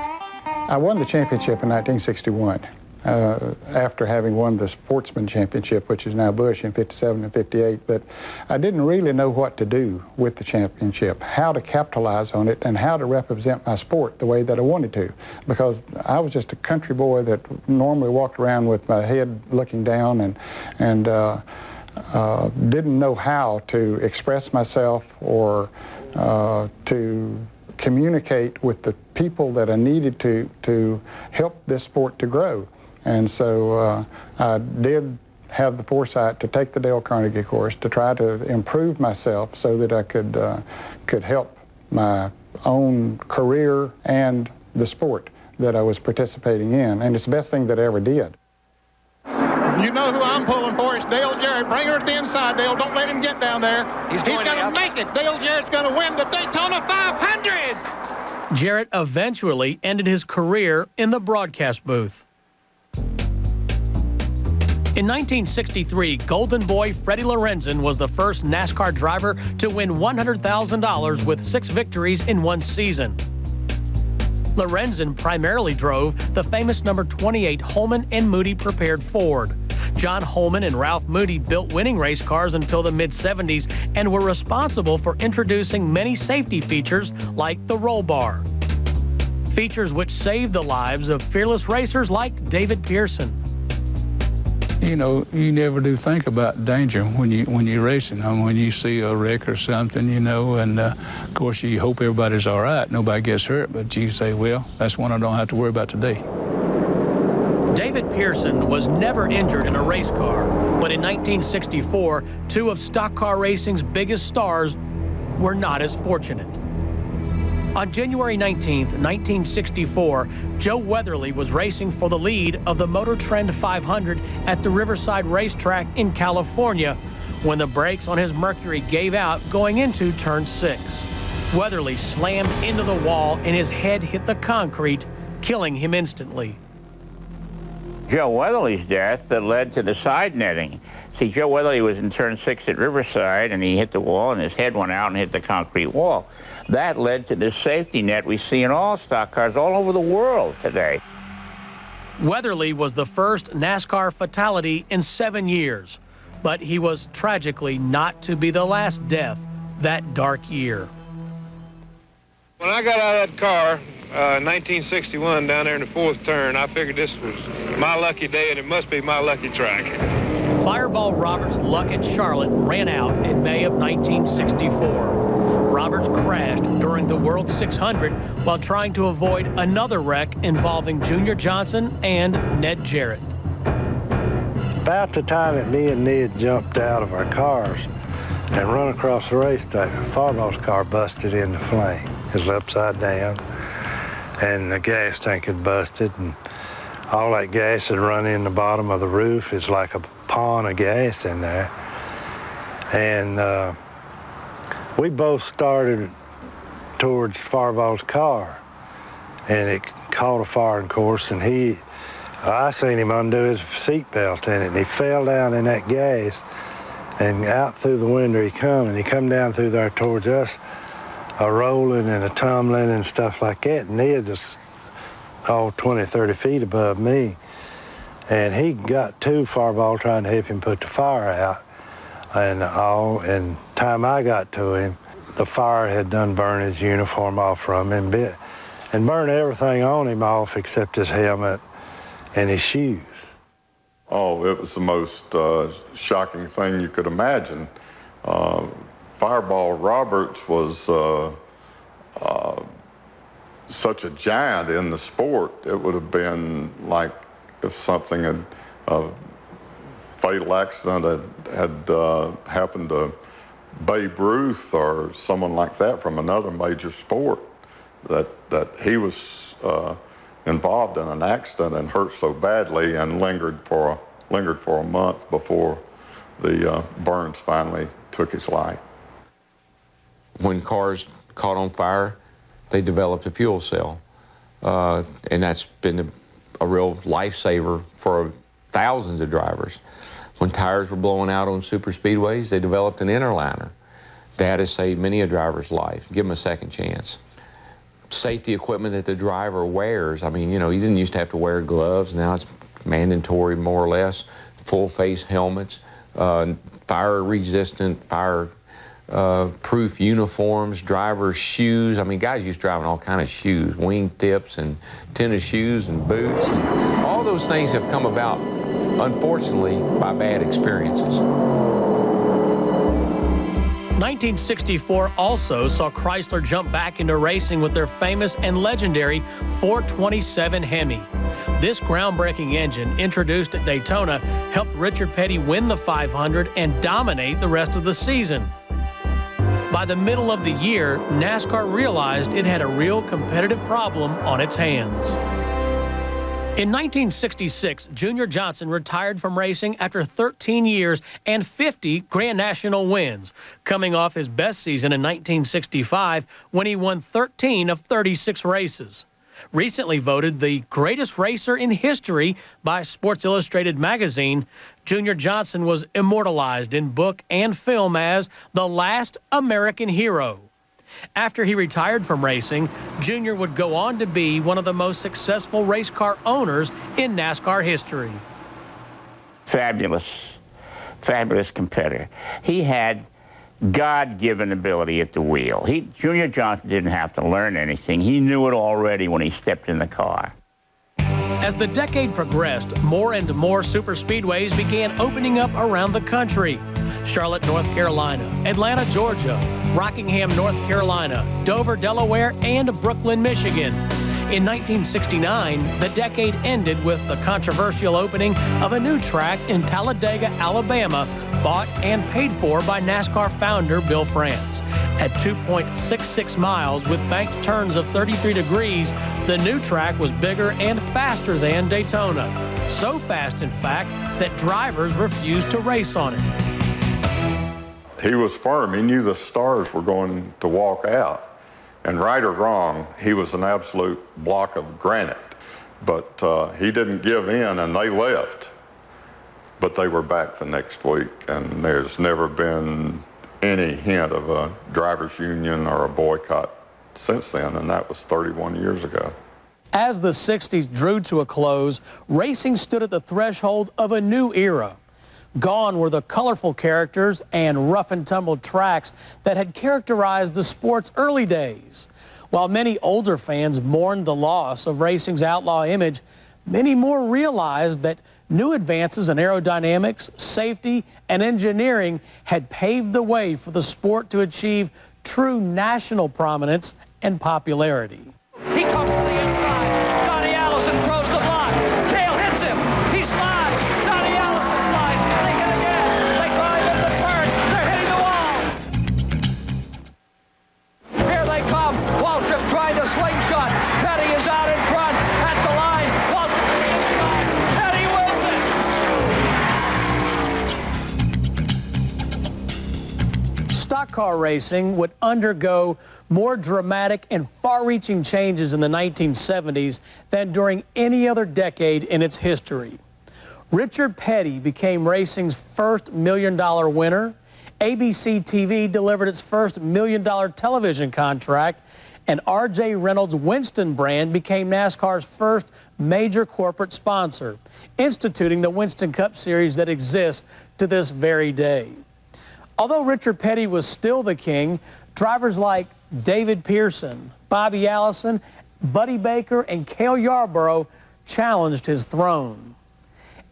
I won the championship in 1961 after having won the Sportsman Championship, which is now Busch in 57 and 58, but I didn't really know what to do with the championship, how to capitalize on it, and how to represent my sport the way that I wanted to, because I was just a country boy that normally walked around with my head looking down and didn't know how to express myself or to communicate with the people that I needed to help this sport to grow. And so I did have the foresight to take the Dale Carnegie course to try to improve myself so that I could help my own career and the sport that I was participating in. And it's the best thing that I ever did. You know who I'm pulling for. It's Dale Jarrett. Bring her to the inside, Dale. Don't let him get down there. He's going to make it. Dale Jarrett's going to win the Daytona 500. Jarrett eventually ended his career in the broadcast booth. In 1963, Golden Boy Freddie Lorenzen was the first NASCAR driver to win $100,000 with 6 victories in one season. Lorenzen primarily drove the famous number 28 Holman and Moody prepared Ford. John Holman and Ralph Moody built winning race cars until the mid-70s and were responsible for introducing many safety features like the roll bar. Features which saved the lives of fearless racers like David Pearson. You know, you never do think about danger when you're racing. I mean, when you see a wreck or something, you know, and of course you hope everybody's all right, nobody gets hurt, but you say, well, that's one I don't have to worry about today. David Pearson was never injured in a race car, but in 1964, 2 of stock car racing's biggest stars were not as fortunate. On January 19, 1964, Joe Weatherly was racing for the lead of the Motor Trend 500 at the Riverside Racetrack in California when the brakes on his Mercury gave out going into turn 6. Weatherly slammed into the wall and his head hit the concrete, killing him instantly. Joe Weatherly's death that led to the side netting. See, Joe Weatherly was in turn 6 at Riverside, and he hit the wall, and his head went out and hit the concrete wall. That led to the safety net we see in all stock cars all over the world today. Weatherly was the first NASCAR fatality in 7 years, but he was tragically not to be the last death that dark year. When I got out of that car, 1961, down there in the 4th turn, I figured this was my lucky day, and it must be my lucky track. Fireball Roberts' luck at Charlotte ran out in May of 1964. Roberts crashed during the World 600 while trying to avoid another wreck involving Junior Johnson and Ned Jarrett. About the time that me and Ned jumped out of our cars and run across the racetrack, Fireball's car busted into flame. It was upside down, and the gas tank had busted, and all that gas had run in the bottom of the roof. It's like a pond of gas in there. And we both started towards Fireball's car, and it caught a fire, of course, and I seen him undo his seatbelt in it, and he fell down in that gas, and out through the window he come, and he come down through there towards us, a rolling and a tumbling and stuff like that, and Ned was all 20, 30 feet above me. And he got to Fireball trying to help him put the fire out. And time I got to him, the fire had done burned his uniform off from him and burned everything on him off except his helmet and his shoes. Oh, it was the most shocking thing you could imagine. Fireball Roberts was such a giant in the sport. It would have been like if something a fatal accident had happened to Babe Ruth or someone like that from another major sport, that he was involved in an accident and hurt so badly and lingered for a month before the burns finally took his life. When cars caught on fire, they developed a fuel cell. And that's been a real lifesaver for thousands of drivers. When tires were blowing out on super speedways, they developed an inner liner. That has saved many a driver's life. Give them a second chance. Safety equipment that the driver wears. I mean, you know, you didn't used to have to wear gloves. Now it's mandatory, more or less. Full face helmets, fire resistant, fire proof uniforms, driver's shoes. I mean, guys used to driving all kind of shoes, wing tips and tennis shoes and boots. And all those things have come about, unfortunately, by bad experiences. 1964 also saw Chrysler jump back into racing with their famous and legendary 427 Hemi. This groundbreaking engine, introduced at Daytona, helped Richard Petty win the 500 and dominate the rest of the season. By the middle of the year, NASCAR realized it had a real competitive problem on its hands. In 1966, Junior Johnson retired from racing after 13 years and 50 Grand National wins, coming off his best season in 1965 when he won 13 of 36 races. Recently voted the greatest racer in history by Sports Illustrated magazine, Junior Johnson was immortalized in book and film as the last American hero. After he retired from racing, Junior would go on to be one of the most successful race car owners in NASCAR history. Fabulous, fabulous competitor. He had God-given ability at the wheel. Junior Johnson didn't have to learn anything. He knew it already when he stepped in the car. As the decade progressed, more and more superspeedways began opening up around the country. Charlotte, North Carolina, Atlanta, Georgia, Rockingham, North Carolina, Dover, Delaware, and Brooklyn, Michigan. In 1969, the decade ended with the controversial opening of a new track in Talladega, Alabama, bought and paid for by NASCAR founder Bill France. At 2.66 miles with banked turns of 33 degrees, the new track was bigger and faster than Daytona. So fast, in fact, that drivers refused to race on it. He was firm. He knew the stars were going to walk out. And right or wrong, he was an absolute block of granite. But he didn't give in, and they left. But they were back the next week, and there's never been any hint of a drivers' union or a boycott since then, and that was 31 years ago. As the 60s drew to a close, racing stood at the threshold of a new era. Gone were the colorful characters and rough and tumble tracks that had characterized the sport's early days. While many older fans mourned the loss of racing's outlaw image, many more realized that new advances in aerodynamics, safety, and engineering had paved the way for the sport to achieve true national prominence and popularity. He comes to the inside. Donnie Allison throws the block. Cale hits him. He slides. Donnie Allison slides. They hit again. They drive into the turn. They're hitting the wall. Here they come. Waltrip trying to slingshot. Petty is out in front at the line. Waltrip to the inside. Petty wins it. Stock car racing would undergo more dramatic and far-reaching changes in the 1970s than during any other decade in its history. Richard Petty became racing's first $1 million winner. ABC TV delivered its first $1 million television contract, and R.J. Reynolds' Winston brand became NASCAR's first major corporate sponsor, instituting the Winston Cup Series that exists to this very day. Although Richard Petty was still the king, drivers like David Pearson, Bobby Allison, Buddy Baker, and Cale Yarborough challenged his throne.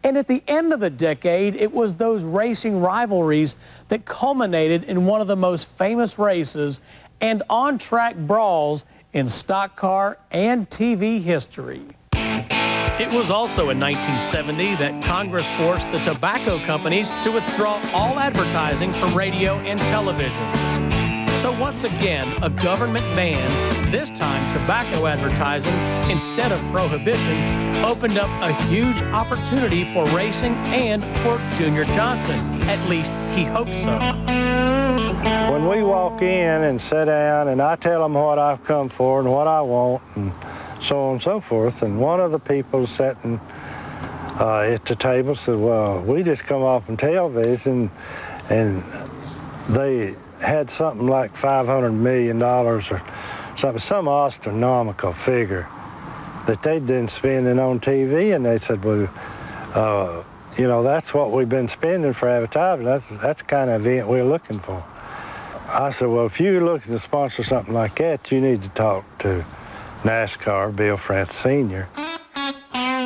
And at the end of the decade, it was those racing rivalries that culminated in one of the most famous races and on-track brawls in stock car and TV history. It was also in 1970 that Congress forced the tobacco companies to withdraw all advertising from radio and television. So once again, a government ban This time, tobacco advertising, instead of prohibition, opened up a huge opportunity for racing and for Junior Johnson. At least he hoped so. When we walk in and sit down and I tell them what I've come for and what I want and so on and so forth, and one of the people sitting at the table said, well, we just come off from television and they had something like $500 million or something, some astronomical figure that they'd been spending on TV, and they said, well, you know, that's what we've been spending for advertising. That's the kind of event we're looking for. I said, well, if you're looking to sponsor something like that, you need to talk to NASCAR, Bill France Sr.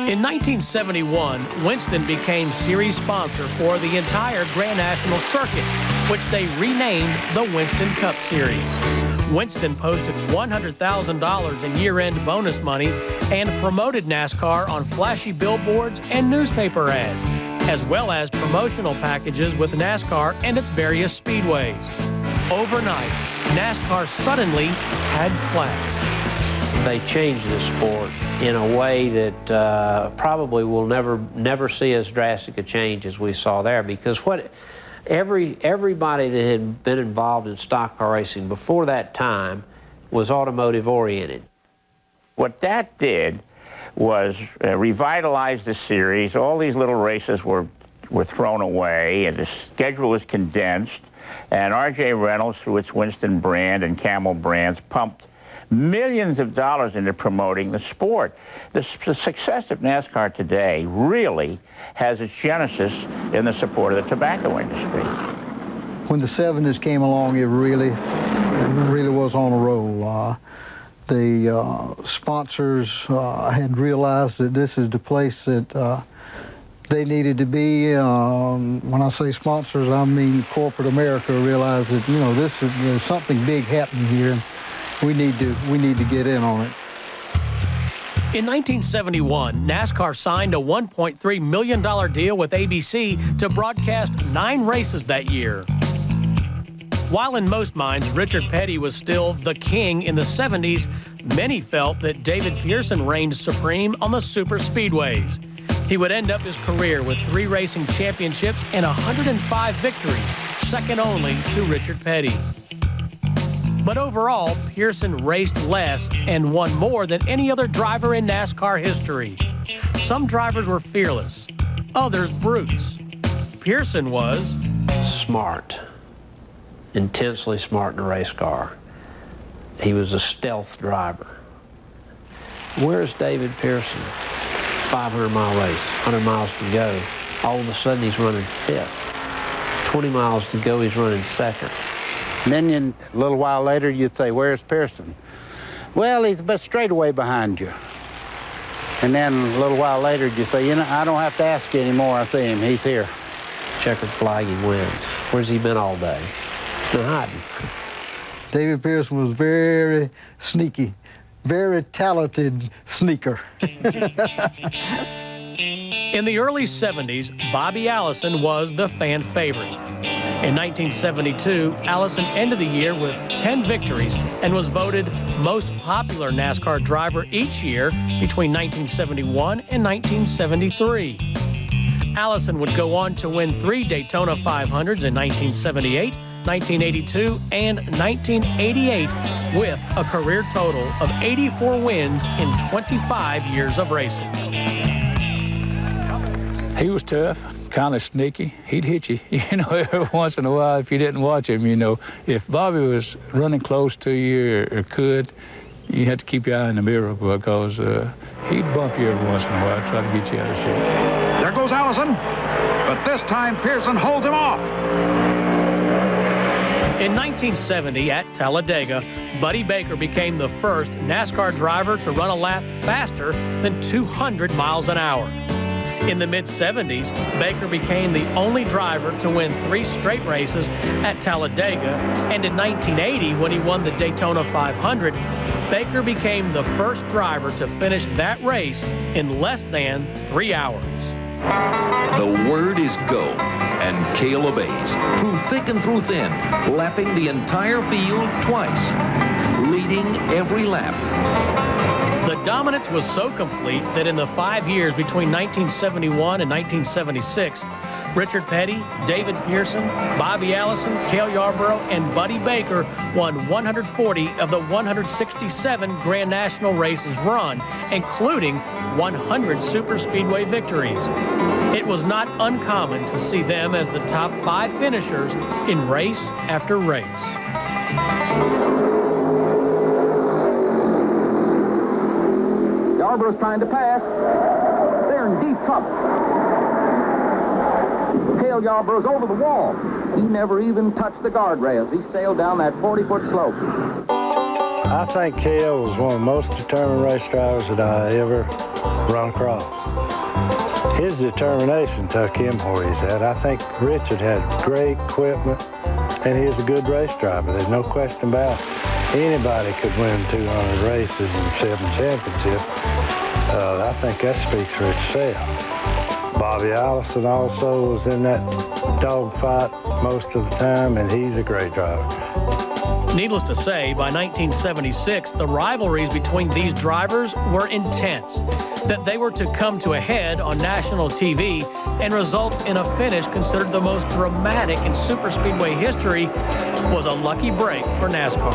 In 1971, Winston became series sponsor for the entire Grand National Circuit, which they renamed the Winston Cup Series. Winston posted $100,000 in year-end bonus money and promoted NASCAR on flashy billboards and newspaper ads, as well as promotional packages with NASCAR and its various speedways. Overnight, NASCAR suddenly had class. They changed the sport in a way that probably will never see as drastic a change as we saw there, because everybody that had been involved in stock car racing before that time was automotive oriented. What that did was revitalize the series. All these little races were thrown away, and the schedule was condensed, and R.J. Reynolds, through its Winston brand and Camel brands, pumped millions of dollars into promoting the sport. The success of NASCAR today really has its genesis in the support of the tobacco industry. When the 70s came along, it really was on a roll. The sponsors had realized that this is the place that they needed to be. When I say sponsors, I mean corporate America realized that, you know, there's something big happening here. We need to get in on it. In 1971, NASCAR signed a $1.3 million deal with ABC to broadcast 9 races that year. While in most minds Richard Petty was still the king in the 70s, many felt that David Pearson reigned supreme on the super speedways. He would end up his career with 3 racing championships and 105 victories, second only to Richard Petty. But overall, Pearson raced less and won more than any other driver in NASCAR history. Some drivers were fearless, others brutes. Pearson was smart, intensely smart in a race car. He was a stealth driver. Where's David Pearson? 500-mile race, 100 miles to go. All of a sudden, he's running 5th. 20 miles to go, he's running 2nd. And then a little while later, you'd say, where's Pearson? Well, he's but straight away behind you. And then a little while later, you say, you know, I don't have to ask you anymore. I see him. He's here. Checkered flag, he wins. Where's he been all day? He's been hiding. David Pearson was very sneaky, very talented sneaker. In the early 70s, Bobby Allison was the fan favorite. In 1972, Allison ended the year with 10 victories and was voted most popular NASCAR driver each year between 1971 and 1973. Allison would go on to win 3 Daytona 500s in 1978, 1982, and 1988 with a career total of 84 wins in 25 years of racing. He was tough, kind of sneaky. He'd hit you, you know, every once in a while if you didn't watch him, you know. If Bobby was running close to you or could, you had to keep your eye in the mirror because he'd bump you every once in a while, try to get you out of shape. There goes Allison, but this time Pearson holds him off. In 1970 at Talladega, Buddy Baker became the first NASCAR driver to run a lap faster than 200 miles an hour. In the mid-70s, Baker became the only driver to win 3 straight races at Talladega, and in 1980, when he won the Daytona 500, Baker became the first driver to finish that race in less than 3 hours. The word is go, and Cale obeys, through thick and through thin, lapping the entire field twice. leading every lap. The dominance was so complete that in the 5 years between 1971 and 1976, Richard Petty, David Pearson, Bobby Allison, Cale Yarborough, and Buddy Baker won 140 of the 167 Grand National races run, including 100 superspeedway victories. It was not uncommon to see them as the top 5 finishers in race after race. Yarborough's trying to pass. They're in deep trouble. Cale Yarborough's over the wall. He never even touched the guardrails. He sailed down that 40-foot slope. I think Cale was one of the most determined race drivers that I ever run across. His determination took him where he's at. I think Richard had great equipment, and he was a good race driver. There's no question about it. Anybody could win 200 races and 7 championships. I think that speaks for itself. Bobby Allison also was in that dogfight most of the time, and he's a great driver. Needless to say, by 1976, the rivalries between these drivers were intense. That they were to come to a head on national TV and result in a finish considered the most dramatic in superspeedway history was a lucky break for NASCAR.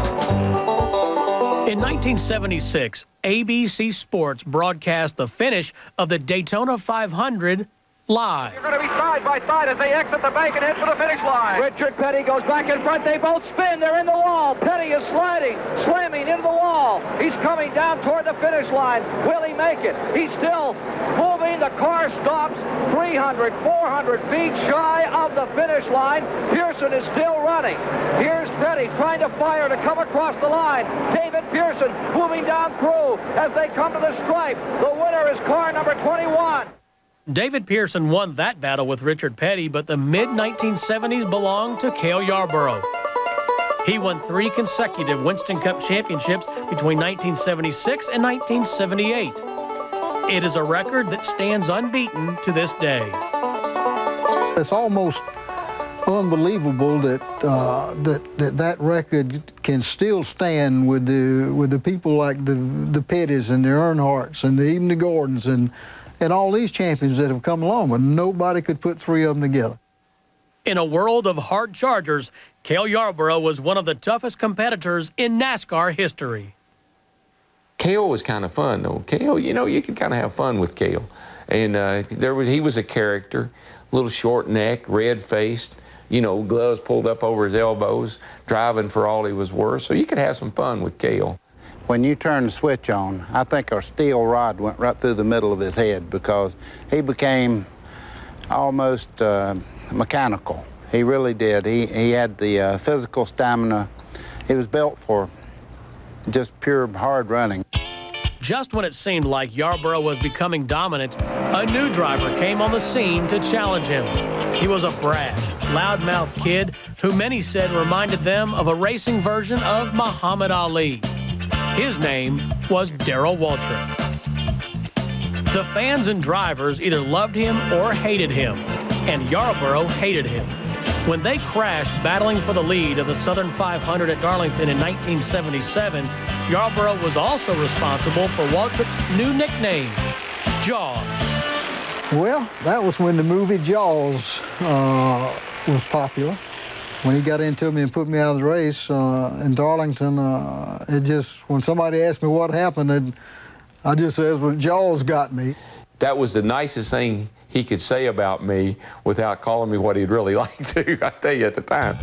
In 1976, ABC Sports broadcast the finish of the Daytona 500 live. They're going to be side by side as they exit the bank and head for the finish line. Richard Petty goes back in front. They both spin. They're in the wall. Petty is slamming into the wall. He's coming down toward the finish line. Will he make it? He's still moving. The car stops 300, 400 feet shy of the finish line. Pearson is still running. Here's Petty trying to fire to come across the line. David Pearson moving down through as they come to the stripe. The winner is car number 21. David Pearson won that battle with Richard Petty, but the mid-1970s belonged to Cale Yarborough. He won 3 consecutive Winston Cup championships between 1976 and 1978. It is a record that stands unbeaten to this day. It's almost unbelievable that that record can still stand with the people like the Pettys and the Earnhardts and even the Gordons and all these champions that have come along, but nobody could put 3 of them together. In a world of hard chargers, Cale Yarborough was one of the toughest competitors in NASCAR history. Cale was kind of fun, though. Cale, you know, you could kind of have fun with Cale. And he was a character, little short neck, red-faced, you know, gloves pulled up over his elbows, driving for all he was worth. So you could have some fun with Cale. When you turn the switch on, I think our steel rod went right through the middle of his head because he became almost mechanical. He really did. He had the physical stamina. He was built for just pure hard running. Just when it seemed like Yarborough was becoming dominant, a new driver came on the scene to challenge him. He was a brash, loudmouth kid who many said reminded them of a racing version of Muhammad Ali. His name was Darrell Waltrip. The fans and drivers either loved him or hated him, and Yarborough hated him. When they crashed battling for the lead of the Southern 500 at Darlington in 1977, Yarborough was also responsible for Waltrip's new nickname, Jaws. Well, that was when the movie Jaws was popular. When he got into me and put me out of the race in Darlington, when somebody asked me what happened, I just said, well, Jaws got me. That was the nicest thing he could say about me without calling me what he'd really like to, I tell you, at the time.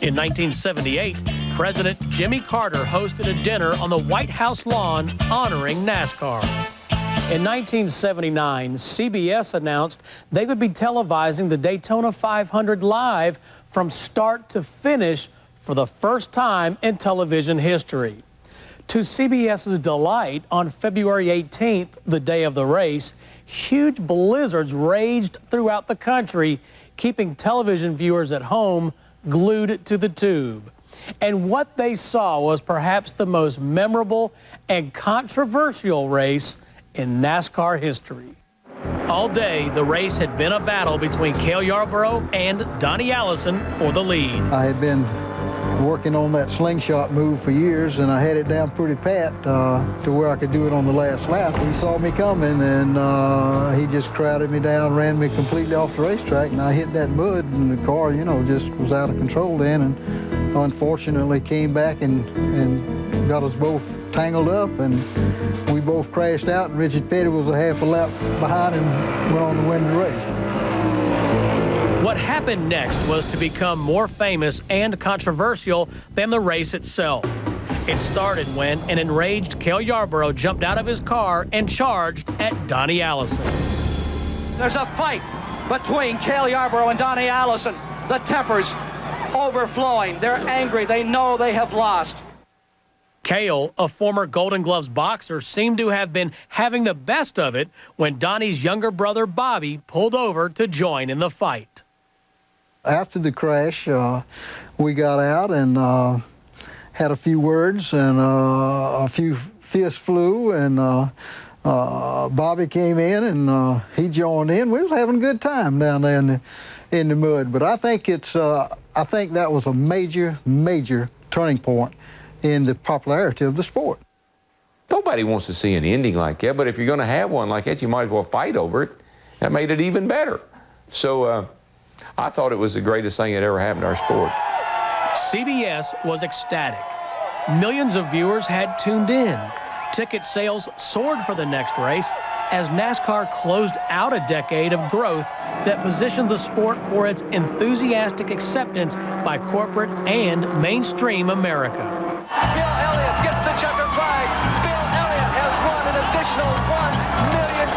In 1978, President Jimmy Carter hosted a dinner on the White House lawn honoring NASCAR. In 1979, CBS announced they would be televising the Daytona 500 live from start to finish for the first time in television history. To CBS's delight, on February 18th, the day of the race, huge blizzards raged throughout the country, keeping television viewers at home glued to the tube. And what they saw was perhaps the most memorable and controversial race in NASCAR history. All day, the race had been a battle between Cale Yarborough and Donnie Allison for the lead. I had been working on that slingshot move for years, and I had it down pretty pat to where I could do it on the last lap. He saw me coming, and he just crowded me down, ran me completely off the racetrack, and I hit that mud, and the car, you know, just was out of control then, and unfortunately came back and got us both tangled up, and we both crashed out, and Richard Petty was a half a lap behind and went on to win the race. What happened next was to become more famous and controversial than the race itself. It started when an enraged Cale Yarborough jumped out of his car and charged at Donnie Allison. There's a fight between Cale Yarborough and Donnie Allison. The tempers overflowing. They're angry. They know they have lost. Cale, a former Golden Gloves boxer, seemed to have been having the best of it when Donnie's younger brother Bobby pulled over to join in the fight. After the crash, we got out and had a few words, and a few fists flew, and Bobby came in and he joined in. We was having a good time down there in the mud. But I think I think that was a major turning point in the popularity of the sport. Nobody wants to see an ending like that, but if you're going to have one like that, you might as well fight over it. That made it even better. So I thought it was the greatest thing that ever happened to our sport. CBS was ecstatic. Millions of viewers had tuned in. Ticket sales soared for the next race as NASCAR closed out a decade of growth that positioned the sport for its enthusiastic acceptance by corporate and mainstream America. Bill Elliott gets the checkered flag. Bill Elliott has won an additional $1 million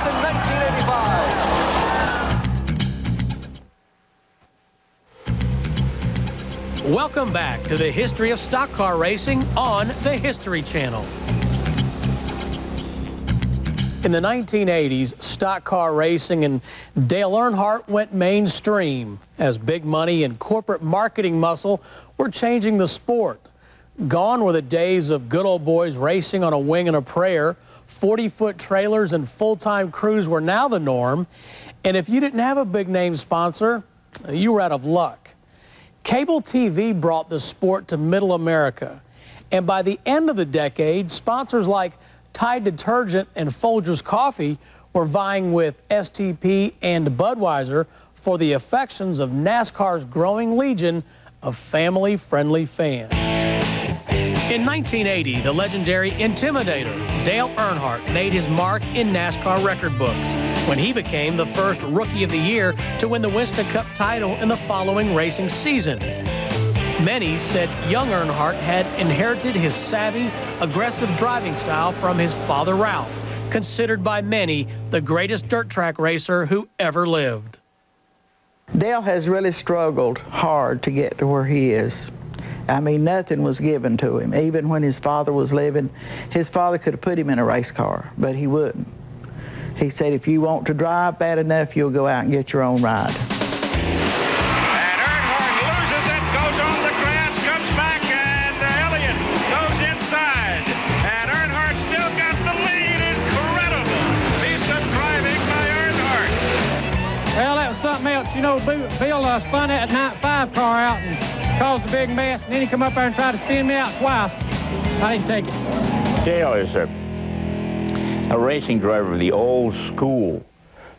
in 1985. Welcome back to the history of stock car racing on the History Channel. In the 1980s, stock car racing and Dale Earnhardt went mainstream as big money and corporate marketing muscle were changing the sport. Gone were the days of good old boys racing on a wing and a prayer. 40-foot trailers and full-time crews were now the norm. And if you didn't have a big-name sponsor, you were out of luck. Cable TV brought the sport to middle America. And by the end of the decade, sponsors like Tide Detergent and Folgers Coffee were vying with STP and Budweiser for the affections of NASCAR's growing legion of family-friendly fans. In 1980, the legendary Intimidator, Dale Earnhardt, made his mark in NASCAR record books when he became the first Rookie of the Year to win the Winston Cup title in the following racing season. Many said young Earnhardt had inherited his savvy, aggressive driving style from his father Ralph, considered by many the greatest dirt track racer who ever lived. Dale has really struggled hard to get to where he is. I mean, nothing was given to him. Even when his father was living, his father could have put him in a race car, but he wouldn't. He said, if you want to drive bad enough, you'll go out and get your own ride. And Earnhardt loses it, goes on the grass, comes back, and Elliott goes inside. And Earnhardt still got the lead. Incredible piece of driving by Earnhardt. Well, that was something else. You know, Bill spun that 95 car out and caused a big mess, and then he come up there and tried to spin me out twice. I didn't take it. Dale is a racing driver of the old school.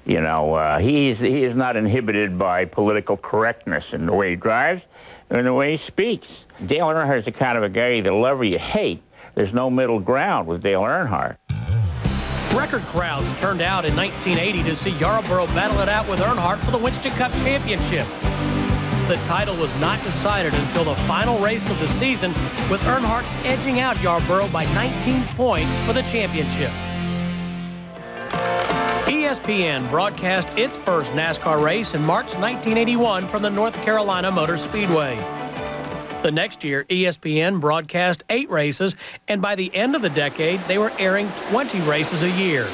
You know, he is not inhibited by political correctness in the way he drives or in the way he speaks. Dale Earnhardt is the kind of a guy you either love or you hate. There's no middle ground with Dale Earnhardt. Record crowds turned out in 1980 to see Yarborough battle it out with Earnhardt for the Winston Cup Championship. The title was not decided until the final race of the season, with Earnhardt edging out Yarborough by 19 points for the championship. ESPN broadcast its first NASCAR race in March 1981 from the North Carolina Motor Speedway. The next year, ESPN broadcast 8 races, and by the end of the decade, they were airing 20 races a year.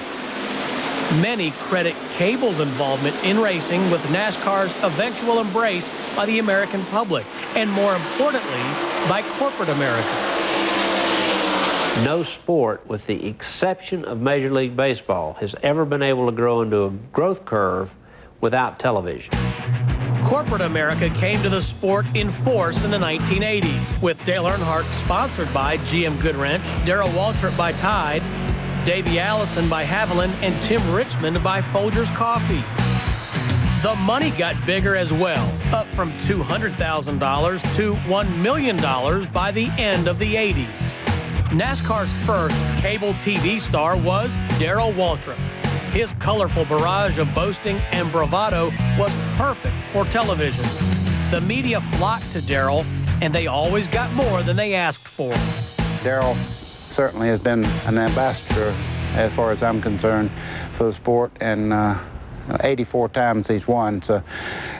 Many credit cable's involvement in racing with NASCAR's eventual embrace by the American public, and more importantly, by corporate America. No sport, with the exception of Major League Baseball, has ever been able to grow into a growth curve without television. Corporate America came to the sport in force in the 1980s, with Dale Earnhardt sponsored by GM Goodwrench, Darrell Waltrip by Tide, Davey Allison by Haviland, and Tim Richmond by Folgers Coffee. The money got bigger as well, up from $200,000 to $1 million by the end of the 80s. NASCAR's first cable TV star was Darrell Waltrip. His colorful barrage of boasting and bravado was perfect for television. The media flocked to Darrell, and they always got more than they asked for. Darrell certainly has been an ambassador, as far as I'm concerned, for the sport, and 84 times he's won. So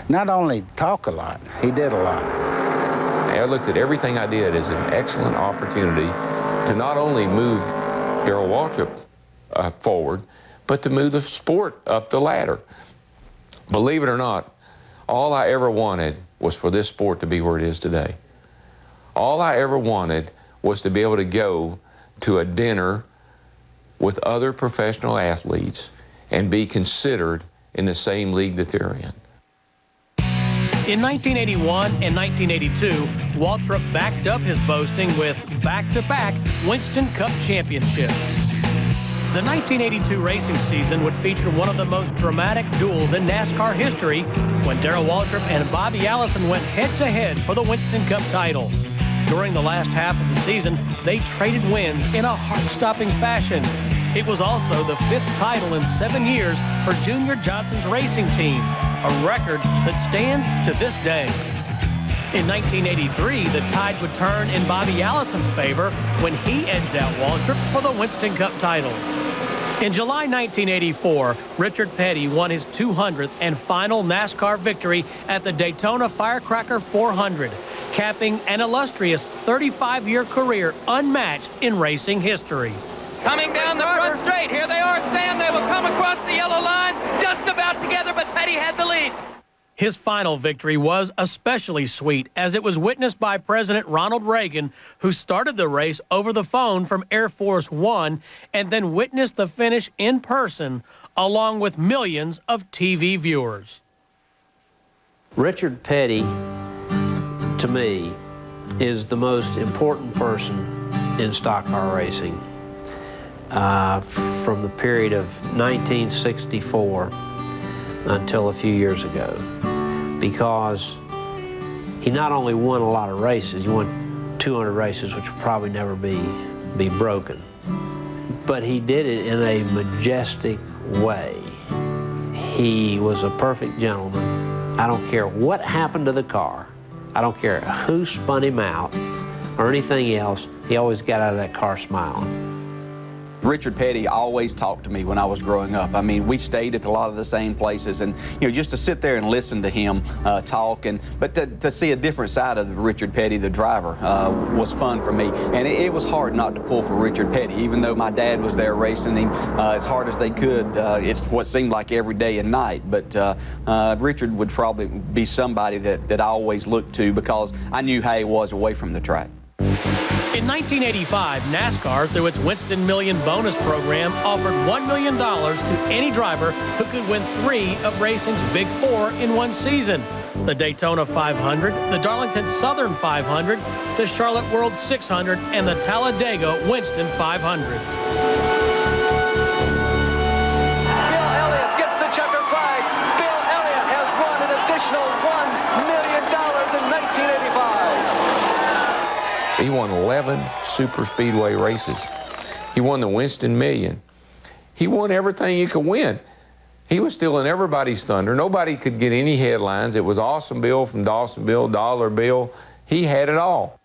not only talk a lot, he did a lot. I looked at everything I did as an excellent opportunity to not only move Darrell Waltrip forward, but to move the sport up the ladder. Believe it or not, all I ever wanted was for this sport to be where it is today. All I ever wanted was to be able to go to a dinner with other professional athletes and be considered in the same league that they're in. In 1981 and 1982, Waltrip backed up his boasting with back-to-back Winston Cup championships. The 1982 racing season would feature one of the most dramatic duels in NASCAR history when Darrell Waltrip and Bobby Allison went head-to-head for the Winston Cup title. During the last half of the season, they traded wins in a heart-stopping fashion. It was also the 5th title in 7 years for Junior Johnson's racing team, a record that stands to this day. In 1983, the tide would turn in Bobby Allison's favor when he edged out Waltrip for the Winston Cup title. In July 1984, Richard Petty won his 200th and final NASCAR victory at the Daytona Firecracker 400, capping an illustrious 35-year career unmatched in racing history. Coming down the front straight. Here they are, Sam. They will come across the yellow line just about together, but Petty had the lead. His final victory was especially sweet, as it was witnessed by President Ronald Reagan, who started the race over the phone from Air Force One and then witnessed the finish in person, along with millions of TV viewers. Richard Petty, to me, is the most important person in stock car racing from the period of 1964 until a few years ago, because he not only won a lot of races, he won 200 races, which will probably never be broken, but he did it in a majestic way. He was a perfect gentleman. I don't care what happened to the car. I don't care who spun him out or anything else. He always got out of that car smiling. Richard Petty always talked to me when I was growing up. I mean, we stayed at a lot of the same places, and just to sit there and listen to him talk, but to see a different side of Richard Petty, the driver, was fun for me. And it was hard not to pull for Richard Petty, even though my dad was there racing him as hard as they could. It's what seemed like every day and night. But Richard would probably be somebody that I always looked to, because I knew how he was away from the track. In 1985, NASCAR, through its Winston Million bonus program, offered $1 million to any driver who could win 3 of racing's Big 4 in one season: the Daytona 500, the Darlington Southern 500, the Charlotte World 600, and the Talladega Winston 500. Bill Elliott gets the checker flag. Bill Elliott has won an additional $1 million in 1985. He won 11 super speedway races. He won the Winston Million. He won everything you could win. He was stealing everybody's thunder. Nobody could get any headlines. It was Awesome Bill from Dawsonville, Dollar Bill. He had it all.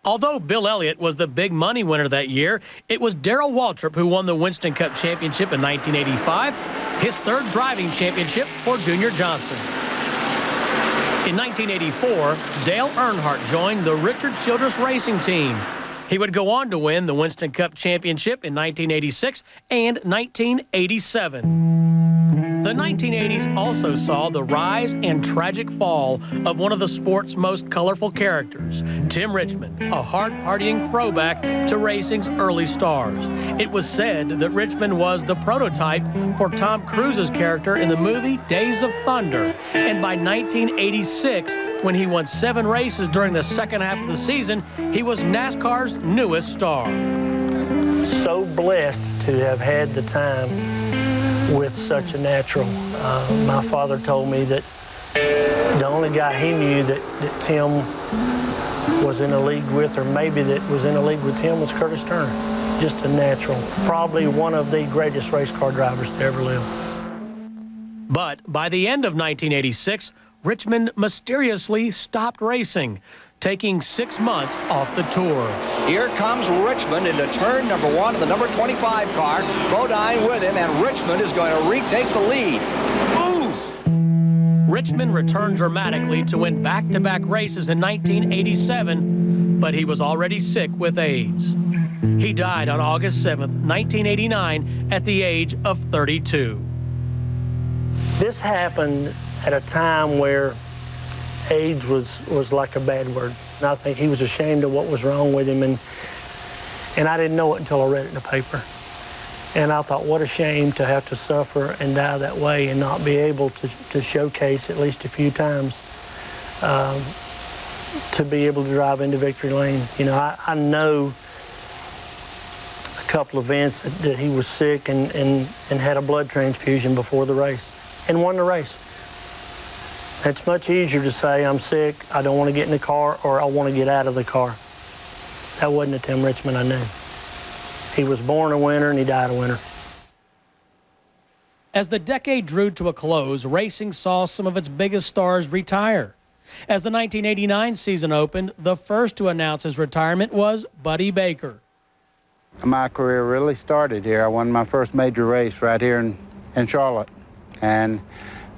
Although Bill Elliott was the big money winner that year, it was Darrell Waltrip who won the Winston Cup Championship in 1985, his 3rd driving championship for Junior Johnson. In 1984, Dale Earnhardt joined the Richard Childress Racing Team. He would go on to win the Winston Cup Championship in 1986 and 1987. The 1980s also saw the rise and tragic fall of one of the sport's most colorful characters, Tim Richmond, a hard-partying throwback to racing's early stars. It was said that Richmond was the prototype for Tom Cruise's character in the movie Days of Thunder, and by 1986, when he won 7 races during the second half of the season, he was NASCAR's newest star. So blessed to have had the time with such a natural. My father told me that the only guy he knew that Tim was in a league with, or maybe that was in a league with him, was Curtis Turner. Just a natural. Probably one of the greatest race car drivers to ever live. But by the end of 1986, Richmond mysteriously stopped racing, taking 6 months off the tour. Here comes Richmond into turn number 1 of the number 25 car. Bodine with him, and Richmond is going to retake the lead. Ooh! Richmond returned dramatically to win back-to-back races in 1987, but he was already sick with AIDS. He died on August 7th, 1989, at the age of 32. This happened at a time where AIDS was like a bad word. And I think he was ashamed of what was wrong with him, and I didn't know it until I read it in the paper. And I thought, what a shame to have to suffer and die that way and not be able to showcase at least a few times to be able to drive into victory lane. You know, I know a couple of events that he was sick and had a blood transfusion before the race and won the race. It's much easier to say, I'm sick, I don't want to get in the car, or I want to get out of the car. That wasn't the Tim Richmond I knew. He was born a winner and he died a winner. As the decade drew to a close, racing saw some of its biggest stars retire. As the 1989 season opened, the first to announce his retirement was Buddy Baker. My career really started here. I won my first major race right here in Charlotte, and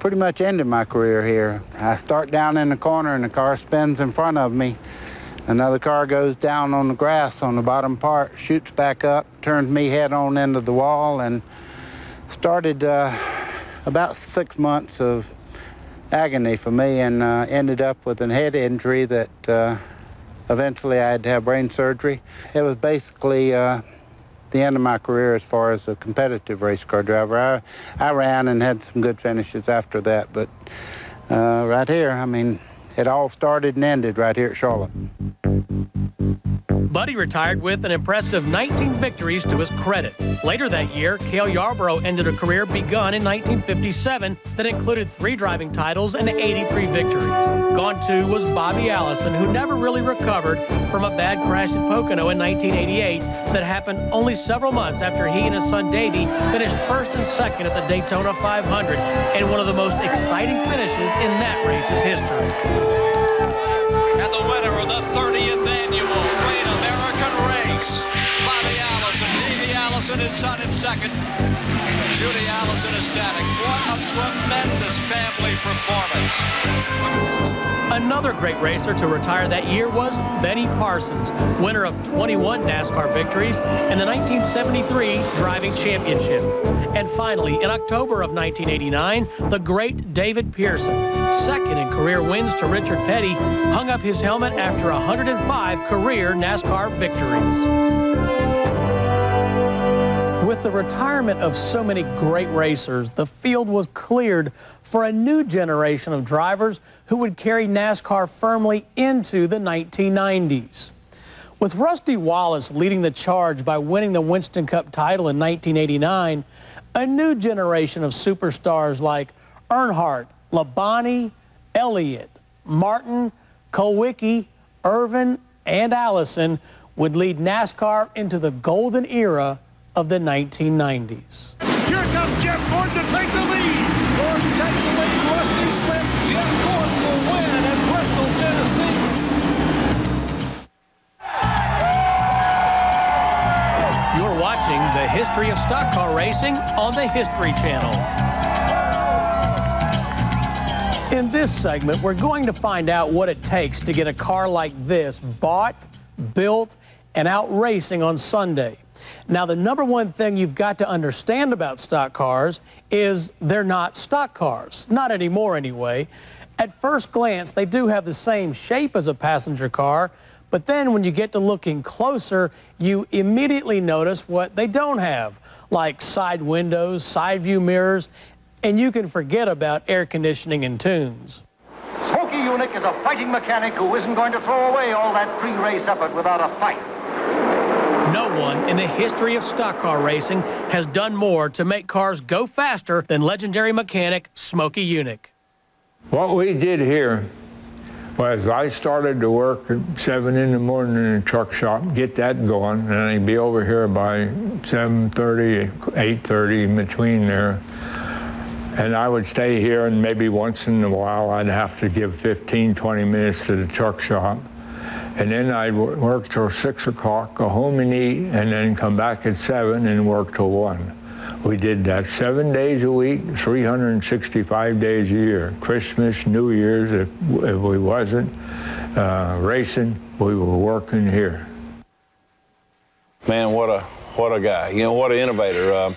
pretty much ended my career here. I start down in the corner and the car spins in front of me. Another car goes down on the grass on the bottom part, shoots back up, turns me head on into the wall, and started about 6 months of agony for me, and ended up with a head injury that eventually I had to have brain surgery. It was basically the end of my career as far as a competitive race car driver. I ran and had some good finishes after that, but right here, I mean, it all started and ended right here at Charlotte. Buddy retired with an impressive 19 victories to his credit. Later that year, Cale Yarborough ended a career begun in 1957 that included 3 driving titles and 83 victories. Gone too was Bobby Allison, who never really recovered from a bad crash at Pocono in 1988 that happened only several months after he and his son Davey finished first and second at the Daytona 500 in one of the most exciting finishes in that race's history. And the winner of the 30th annual Great American Race, Bobby Allison. Davey Allison, his son, in second. Judy Allison ecstatic. What a tremendous family performance. Another great racer to retire that year was Benny Parsons, winner of 21 NASCAR victories and the 1973 Driving Championship. And finally, in October of 1989, the great David Pearson, second in career wins to Richard Petty, hung up his helmet after 105 career NASCAR victories. With the retirement of so many great racers, the field was cleared for a new generation of drivers who would carry NASCAR firmly into the 1990s. With Rusty Wallace leading the charge by winning the Winston Cup title in 1989, a new generation of superstars like Earnhardt, Labonte, Elliott, Martin, Kulwicki, Irvin, and Allison would lead NASCAR into the golden era of the 1990s. Here comes Jeff Gordon to take the lead. Gordon takes the lead. Rusty slips. Jeff Gordon will win at Bristol, Tennessee. You're watching the history of stock car racing on the History Channel. In this segment, we're going to find out what it takes to get a car like this bought, built, and out racing on Sunday. Now, the number one thing you've got to understand about stock cars is they're not stock cars. Not anymore, anyway. At first glance, they do have the same shape as a passenger car, but then when you get to looking closer, you immediately notice what they don't have, like side windows, side view mirrors, and you can forget about air conditioning and tunes. Smokey Yunick is a fighting mechanic who isn't going to throw away all that pre-race effort without a fight. No one in the history of stock car racing has done more to make cars go faster than legendary mechanic Smokey Yunick. What we did here was I started to work at 7 in the morning in the truck shop, get that going, and I'd be over here by 7:30, 8:30, in between there. And I would stay here, and maybe once in a while I'd have to give 15, 20 minutes to the truck shop. And then I'd work till 6 o'clock, go home and eat, and then come back at 7 and work till 1. We did that 7 days a week, 365 days a year. Christmas, New Year's, if we wasn't racing, we were working here. Man, what a guy. You know, what an innovator.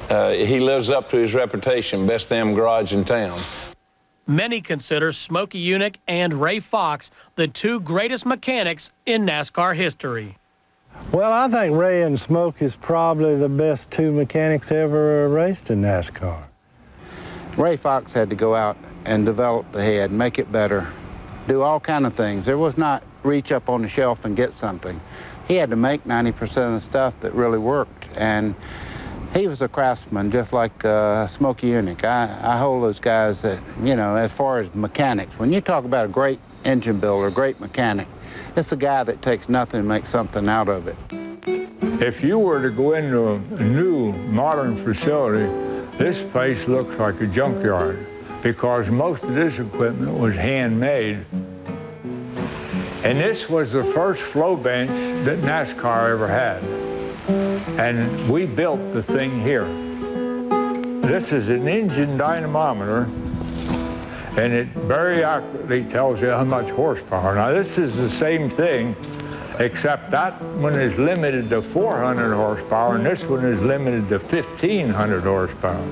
He lives up to his reputation, best damn garage in town. Many consider Smokey Yunick and Ray Fox the two greatest mechanics in NASCAR history. Well, I think Ray and Smoke is probably the best two mechanics ever raced in NASCAR. Ray Fox had to go out and develop the head, make it better, do all kind of things. There was not reach up on the shelf and get something. He had to make 90% of the stuff that really worked, and he was a craftsman just like Smokey Yunick. I hold those guys that, you know, as far as mechanics, when you talk about a great engine builder, great mechanic, it's the guy that takes nothing and makes something out of it. If you were to go into a new modern facility, this place looks like a junkyard because most of this equipment was handmade. And this was the first flow bench that NASCAR ever had. And we built the thing here. This is an engine dynamometer, and it very accurately tells you how much horsepower. Now, this is the same thing, except that one is limited to 400 horsepower, and this one is limited to 1,500 horsepower.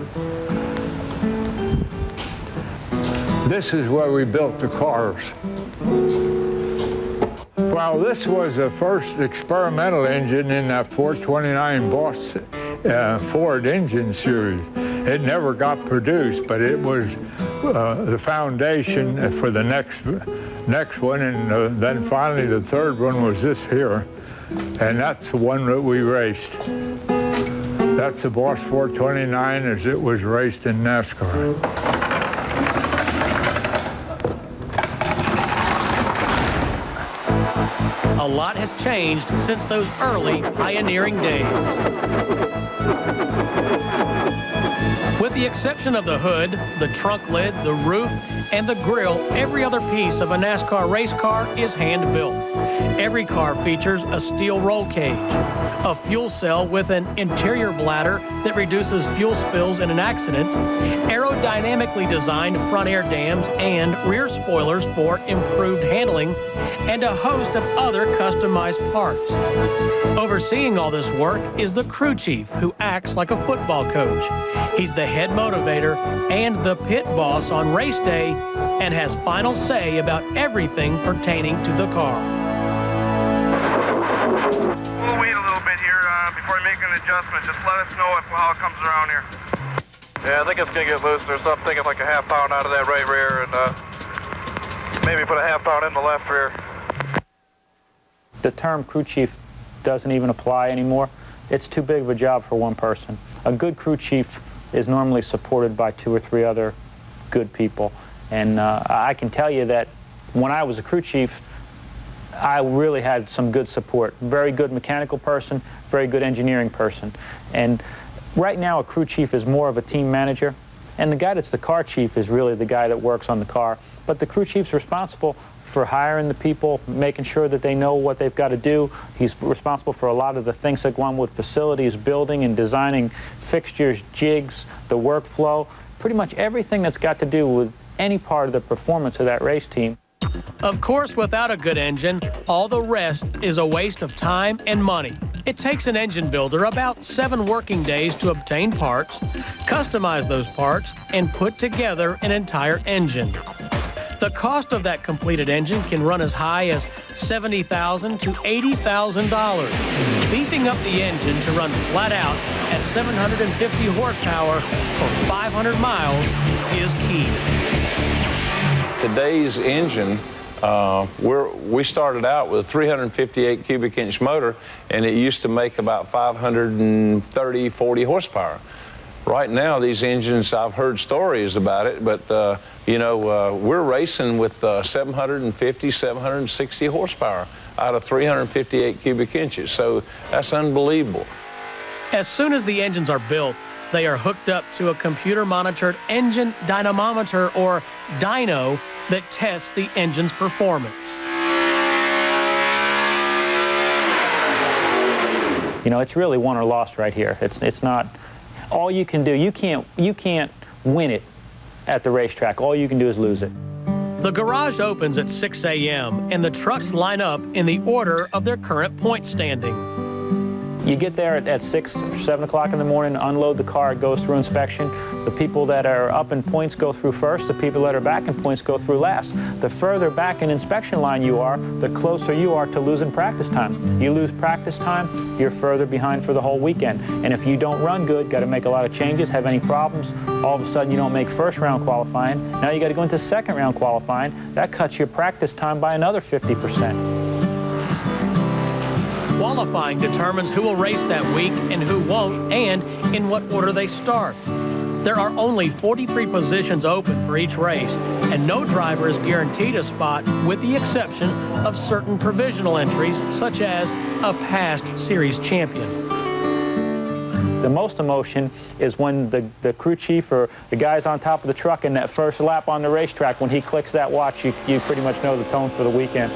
This is where we built the cars. Well, this was the first experimental engine in that 429 Boss Ford engine series. It never got produced, but it was the foundation for the next one, and then finally the third one was this here, and that's the one that we raced. That's the Boss 429 as it was raced in NASCAR. A lot has changed since those early pioneering days. With the exception of the hood, the trunk lid, the roof, and the grille, every other piece of a NASCAR race car is hand-built. Every car features a steel roll cage, a fuel cell with an interior bladder that reduces fuel spills in an accident, aerodynamically designed front air dams and rear spoilers for improved handling, and a host of other customized parts. Overseeing all this work is the crew chief, who acts like a football coach. He's the head motivator and the pit boss on race day and has final say about everything pertaining to the car. We'll wait a little bit here before we make an adjustment. Just let us know how it comes around here. Yeah, I think it's going to get looser, so I'm thinking like a half pound out of that right rear and maybe put a half pound in the left rear. The term crew chief doesn't even apply anymore. It's too big of a job for one person. A good crew chief is normally supported by 2 or 3 other good people. And I can tell you that when I was a crew chief, I really had some good support. Very good mechanical person, very good engineering person. And right now a crew chief is more of a team manager, and the guy that's the car chief is really the guy that works on the car. But the crew chief's responsible for hiring the people, making sure that they know what they've got to do. He's responsible for a lot of the things that go on with facilities, building and designing fixtures, jigs, the workflow, pretty much everything that's got to do with any part of the performance of that race team. Of course, without a good engine, all the rest is a waste of time and money. It takes an engine builder about 7 working days to obtain parts, customize those parts, and put together an entire engine. The cost of that completed engine can run as high as $70,000 to $80,000. Beefing up the engine to run flat out at 750 horsepower for 500 miles is key. Today's engine, we started out with a 358 cubic inch motor, and it used to make about 530, 40 horsepower. Right now, these engines, I've heard stories about it, but we're racing with 750, 760 horsepower out of 358 cubic inches. So that's unbelievable. As soon as the engines are built, they are hooked up to a computer-monitored engine dynamometer, or dyno, that tests the engine's performance. You know, it's really won or lost right here. It's not all you can do. You can't win it at the racetrack. All you can do is lose it. The garage opens at 6 a.m. and the trucks line up in the order of their current point standing. You get there at 6 or 7 o'clock in the morning, unload the car, it goes through inspection. The people that are up in points go through first, the people that are back in points go through last. The further back in inspection line you are, the closer you are to losing practice time. You lose practice time, you're further behind for the whole weekend. And if you don't run good, got to make a lot of changes, have any problems, all of a sudden you don't make first round qualifying. Now you got to go into second round qualifying. That cuts your practice time by another 50%. Qualifying determines who will race that week and who won't, and in what order they start. There are only 43 positions open for each race, and no driver is guaranteed a spot, with the exception of certain provisional entries, such as a past series champion. The most emotion is when the crew chief or the guys on top of the truck in that first lap on the racetrack, when he clicks that watch, you pretty much know the tone for the weekend.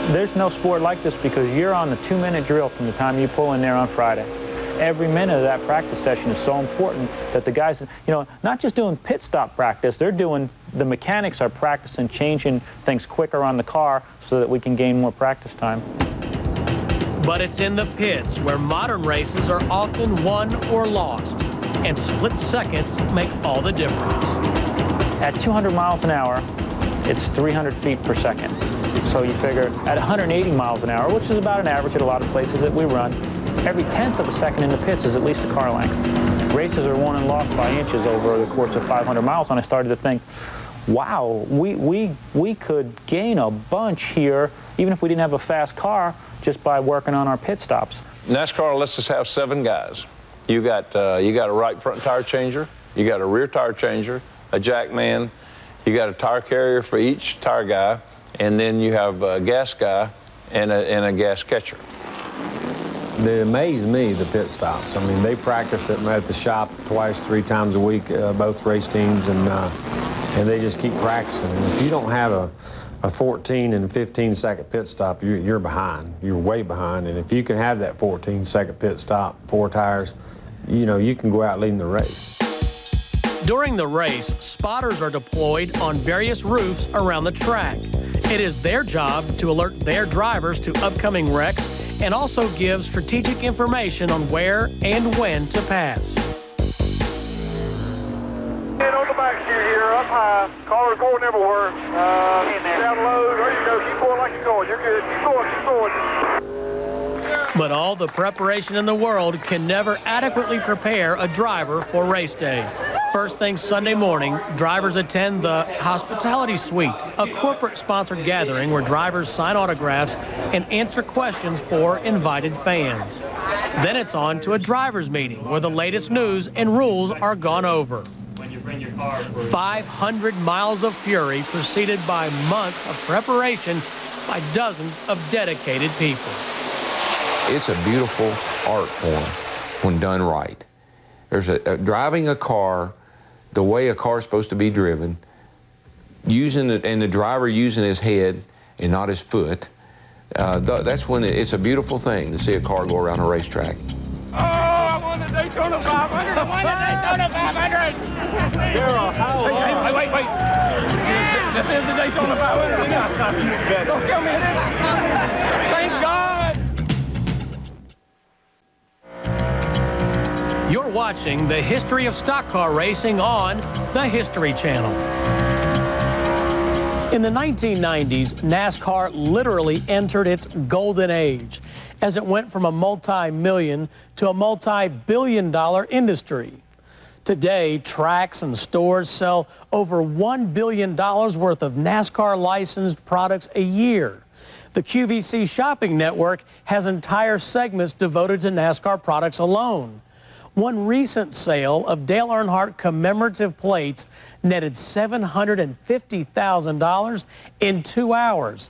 There's no sport like this because you're on the 2-minute drill from the time you pull in there on Friday. Every minute of that practice session is so important that the guys, not just doing pit stop practice, the mechanics are practicing changing things quicker on the car so that we can gain more practice time. But it's in the pits where modern races are often won or lost, and split seconds make all the difference. At 200 miles an hour, it's 300 feet per second. So you figure at 180 miles an hour, which is about an average at a lot of places that we run, every 1/10 of a second in the pits is at least a car length. Races are won and lost by inches over the course of 500 miles, and I started to think, wow, we could gain a bunch here, even if we didn't have a fast car, just by working on our pit stops. NASCAR lets us have 7 guys. You got a right front tire changer, you got a rear tire changer, a jack man, you got a tire carrier for each tire guy, and then you have a gas guy and a gas catcher. They amaze me, the pit stops. I mean, they practice at the shop 2, 3 times a week, both race teams, and they just keep practicing. And if you don't have a 14 and 15 second pit stop, you're behind. You're way behind. And if you can have that 14 second pit stop, 4 tires, you can go out leading the race. During the race, spotters are deployed on various roofs around the track. It is their job to alert their drivers to upcoming wrecks and also give strategic information on where and when to pass. And on the back steer here, up high, cars going everywhere. Down low, there you go, keep going like you're going. You're good, keep going. But all the preparation in the world can never adequately prepare a driver for race day. First thing Sunday morning, drivers attend the Hospitality Suite, a corporate-sponsored gathering where drivers sign autographs and answer questions for invited fans. Then it's on to a driver's meeting where the latest news and rules are gone over. 500 miles of fury preceded by months of preparation by dozens of dedicated people. It's a beautiful art form when done right. There's driving a car the way a car is supposed to be driven, and the driver using his head and not his foot. That's when it's a beautiful thing to see a car go around a racetrack. Oh, I won the Daytona 500! I won the Daytona 500! Daryl, how long? Wait. This is the Daytona 500. Don't kill me. Thank God! You're watching the history of stock car racing on the History Channel. In the 1990s, NASCAR literally entered its golden age as it went from a multi-million to a multi-billion-dollar industry. Today, tracks and stores sell over $1 billion worth of NASCAR licensed products a year. The QVC shopping network has entire segments devoted to NASCAR products alone. One recent sale of Dale Earnhardt commemorative plates netted $750,000 in 2 hours,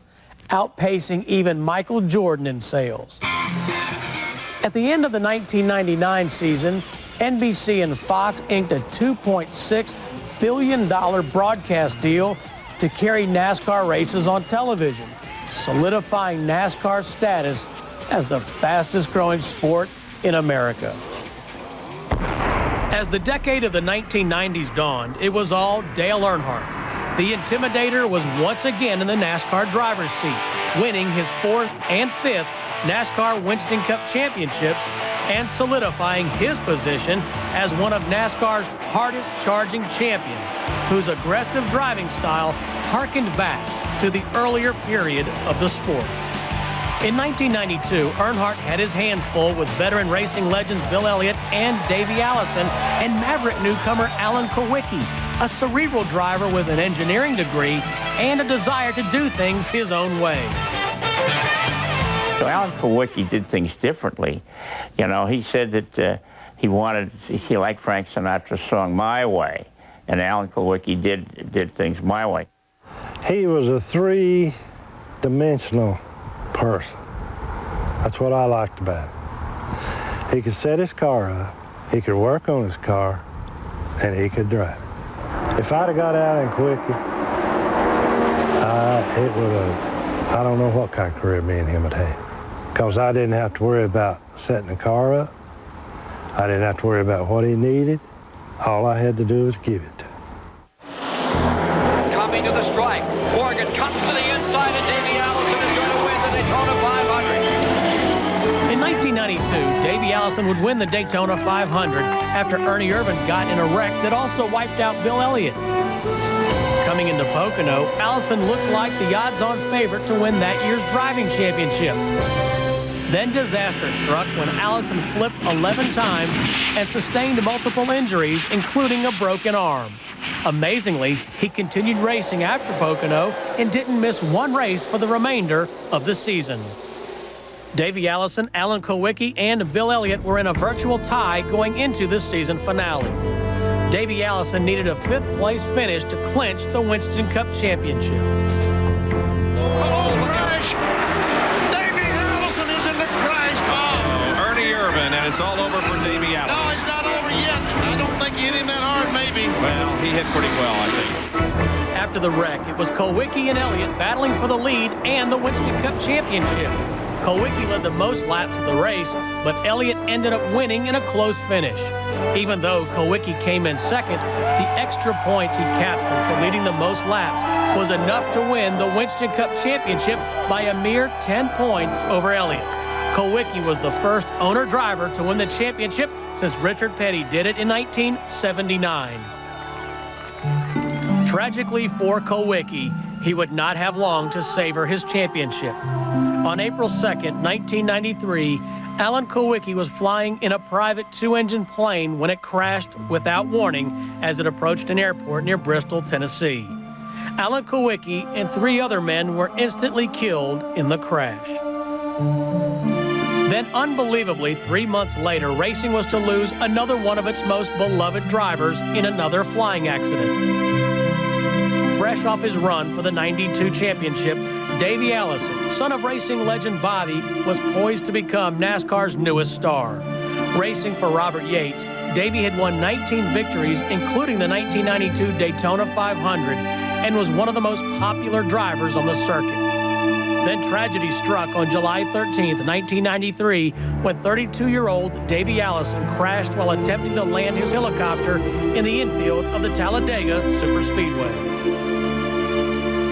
outpacing even Michael Jordan in sales. At the end of the 1999 season, NBC and Fox inked a $2.6 billion broadcast deal to carry NASCAR races on television, solidifying NASCAR's status as the fastest growing sport in America. As the decade of the 1990s dawned, it was all Dale Earnhardt. The Intimidator was once again in the NASCAR driver's seat, winning his 4th and 5th NASCAR Winston Cup championships and solidifying his position as one of NASCAR's hardest charging champions, whose aggressive driving style harkened back to the earlier period of the sport. In 1992, Earnhardt had his hands full with veteran racing legends Bill Elliott and Davey Allison and Maverick newcomer Alan Kulwicki, a cerebral driver with an engineering degree and a desire to do things his own way. So Alan Kulwicki did things differently. You know, he said that he liked Frank Sinatra's song My Way, and Alan Kulwicki did things my way. He was a three-dimensional person. That's what I liked about him. He could set his car up, he could work on his car, and he could drive it. If I'd have got Alan Kulwicki, it would have, I don't know what kind of career me and him would have. Because I didn't have to worry about setting the car up. I didn't have to worry about what he needed. All I had to do was give it to him. Coming to the stripe. Morgan comes to the inside, and Davey Allison is going to win the Daytona 500. In 1992, Davey Allison would win the Daytona 500 after Ernie Irvan got in a wreck that also wiped out Bill Elliott. Coming into Pocono, Allison looked like the odds-on favorite to win that year's driving championship. Then disaster struck when Allison flipped 11 times and sustained multiple injuries, including a broken arm. Amazingly, he continued racing after Pocono and didn't miss one race for the remainder of the season. Davey Allison, Alan Kulwicki, and Bill Elliott were in a virtual tie going into the season finale. Davey Allison needed a 5th place finish to clinch the Winston Cup championship. Oh, crash! Davey Allison is in the crash ball. Ernie Irvan, and it's all over for Davey Allison. No, it's not over yet. I don't think he hit him that hard, maybe. Well, he hit pretty well, I think. After the wreck, it was Kulwicki and Elliott battling for the lead and the Winston Cup championship. Kulwicki led the most laps of the race, but Elliott ended up winning in a close finish. Even though Kulwicki came in second, the extra points he captured for leading the most laps was enough to win the Winston Cup championship by a mere 10 points over Elliott. Kulwicki was the first owner-driver to win the championship since Richard Petty did it in 1979. Tragically for Kulwicki, he would not have long to savor his championship. On April 2nd, 1993, Alan Kulwicki was flying in a private 2-engine plane when it crashed without warning as it approached an airport near Bristol, Tennessee. Alan Kulwicki and 3 other men were instantly killed in the crash. Then, unbelievably, 3 months later, racing was to lose another one of its most beloved drivers in another flying accident. Fresh off his run for the '92 championship, Davey Allison, son of racing legend Bobby, was poised to become NASCAR's newest star. Racing for Robert Yates, Davey had won 19 victories, including the 1992 Daytona 500, and was one of the most popular drivers on the circuit. Then tragedy struck on July 13, 1993, when 32-year-old Davey Allison crashed while attempting to land his helicopter in the infield of the Talladega Superspeedway.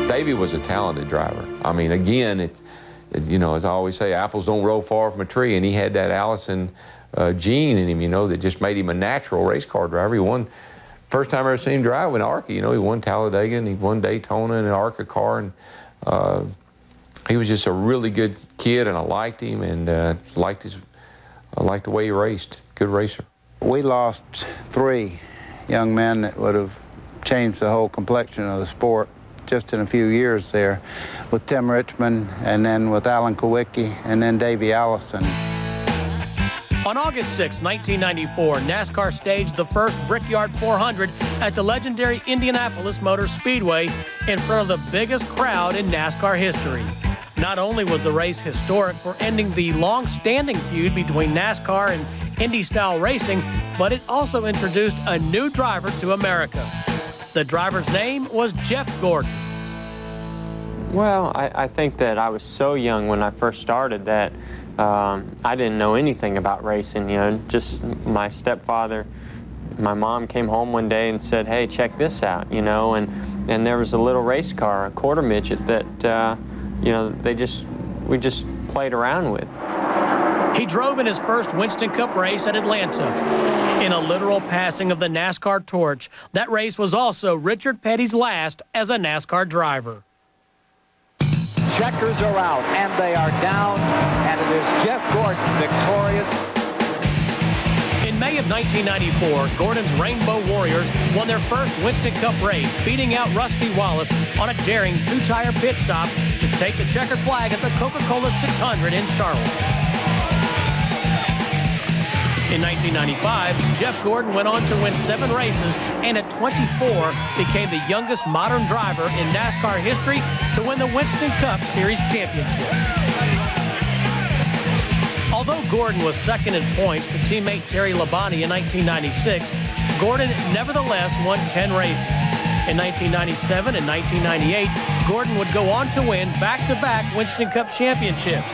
Davey was a talented driver. I mean, again, you know, as I always say, apples don't roll far from a tree, and he had that Allison gene in him, you know, that just made him a natural race car driver. He won, first time I ever seen him drive in ARCA, you know, he won Talladega and he won Daytona in an ARCA car, and he was just a really good kid, and I liked him, and I liked the way he raced. Good racer. We lost 3 young men that would have changed the whole complexion of the sport just in a few years there, with Tim Richmond, and then with Alan Kulwicki, and then Davey Allison. On August 6, 1994, NASCAR staged the first Brickyard 400 at the legendary Indianapolis Motor Speedway in front of the biggest crowd in NASCAR history. Not only was the race historic for ending the long-standing feud between NASCAR and Indy-style racing, but it also introduced a new driver to America. The driver's name was Jeff Gordon. Well, I think that I was so young when I first started that I didn't know anything about racing, you know, just my stepfather. My mom came home one day and said, hey, check this out, you know, and there was a little race car, a quarter midget that, you know, we just played around with. He drove in his first Winston Cup race at Atlanta. In a literal passing of the NASCAR torch, that race was also Richard Petty's last as a NASCAR driver. Checkers are out, and they are down, and it is Jeff Gordon victorious. In May of 1994, Gordon's Rainbow Warriors won their first Winston Cup race, beating out Rusty Wallace on a daring 2-tire pit stop to take the checkered flag at the Coca-Cola 600 in Charlotte. In 1995, Jeff Gordon went on to win 7 races and at 24 became the youngest modern driver in NASCAR history to win the Winston Cup Series championship. Although Gordon was second in points to teammate Terry Labonte in 1996, Gordon nevertheless won 10 races. In 1997 and 1998, Gordon would go on to win back-to-back Winston Cup championships,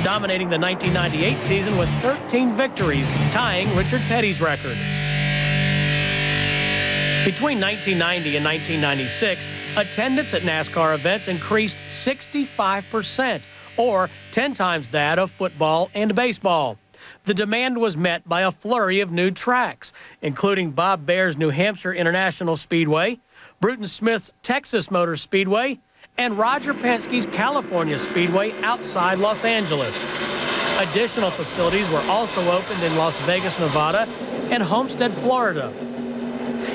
dominating the 1998 season with 13 victories, tying Richard Petty's record. Between 1990 and 1996, attendance at NASCAR events increased 65%, or 10 times that of football and baseball. The demand was met by a flurry of new tracks, including Bob Baer's New Hampshire International Speedway, Bruton Smith's Texas Motor Speedway, and Roger Penske's California Speedway outside Los Angeles. Additional facilities were also opened in Las Vegas, Nevada, and Homestead, Florida.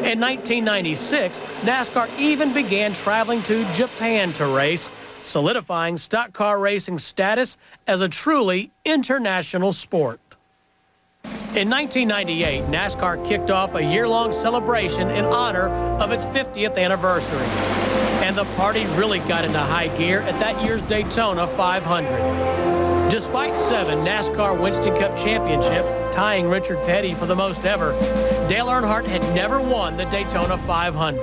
In 1996, NASCAR even began traveling to Japan to race, solidifying stock car racing's status as a truly international sport. In 1998, NASCAR kicked off a year-long celebration in honor of its 50th anniversary. And the party really got into high gear at that year's Daytona 500. Despite 7 NASCAR Winston Cup championships, tying Richard Petty for the most ever, Dale Earnhardt had never won the Daytona 500.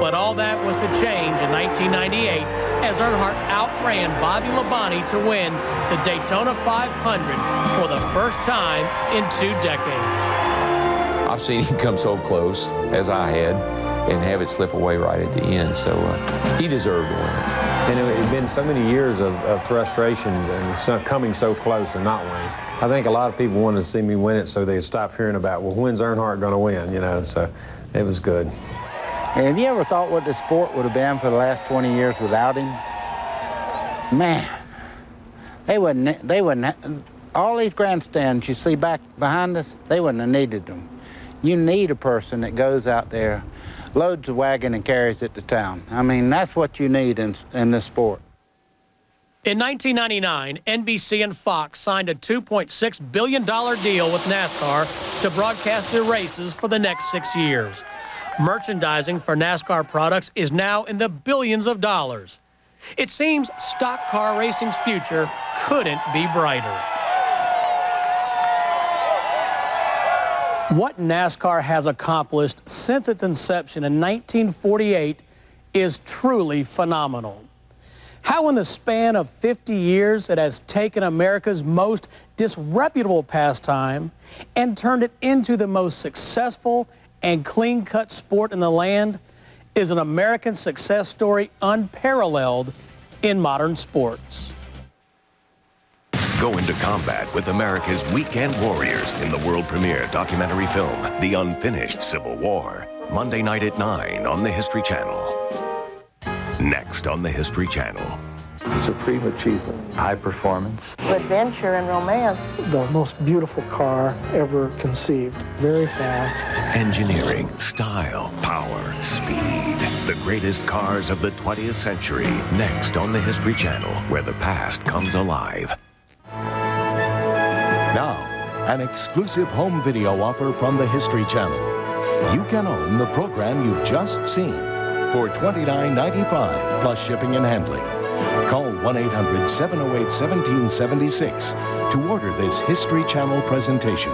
But all that was to change in 1998 as Earnhardt outran Bobby Labonte to win the Daytona 500 for the first time in 2 decades. I've seen him come so close, as I had, and have it slip away right at the end, so he deserved to win it. And it had been so many years of frustrations and coming so close and not winning. I think a lot of people wanted to see me win it so they'd stop hearing about, well, when's Earnhardt going to win, you know, so it was good. Have you ever thought what the sport would have been for the last 20 years without him? Man, they wouldn't, all these grandstands you see back behind us, they wouldn't have needed them. You need a person that goes out there, loads a wagon and carries it to town. I mean, that's what you need in this sport. In 1999, NBC and Fox signed a $2.6 billion deal with NASCAR to broadcast their races for the next 6 years. Merchandising for NASCAR products is now in the billions of dollars. It seems stock car racing's future couldn't be brighter. What NASCAR has accomplished since its inception in 1948 is truly phenomenal. How in the span of 50 years it has taken America's most disreputable pastime and turned it into the most successful and clean-cut sport in the land is an American success story unparalleled in modern sports. Go into combat with America's weekend warriors in the world premiere documentary film, The Unfinished Civil War. Monday night at 9 on the History Channel. Next on the History Channel. Supreme achievement, high performance, adventure and romance. The most beautiful car ever conceived. Very fast. Engineering, style, power, speed. The greatest cars of the 20th century. Next on the History Channel, where the past comes alive. Now, an exclusive home video offer from the History Channel. You can own the program you've just seen for $29.95 plus shipping and handling. Call 1-800-708-1776 to order this History Channel presentation.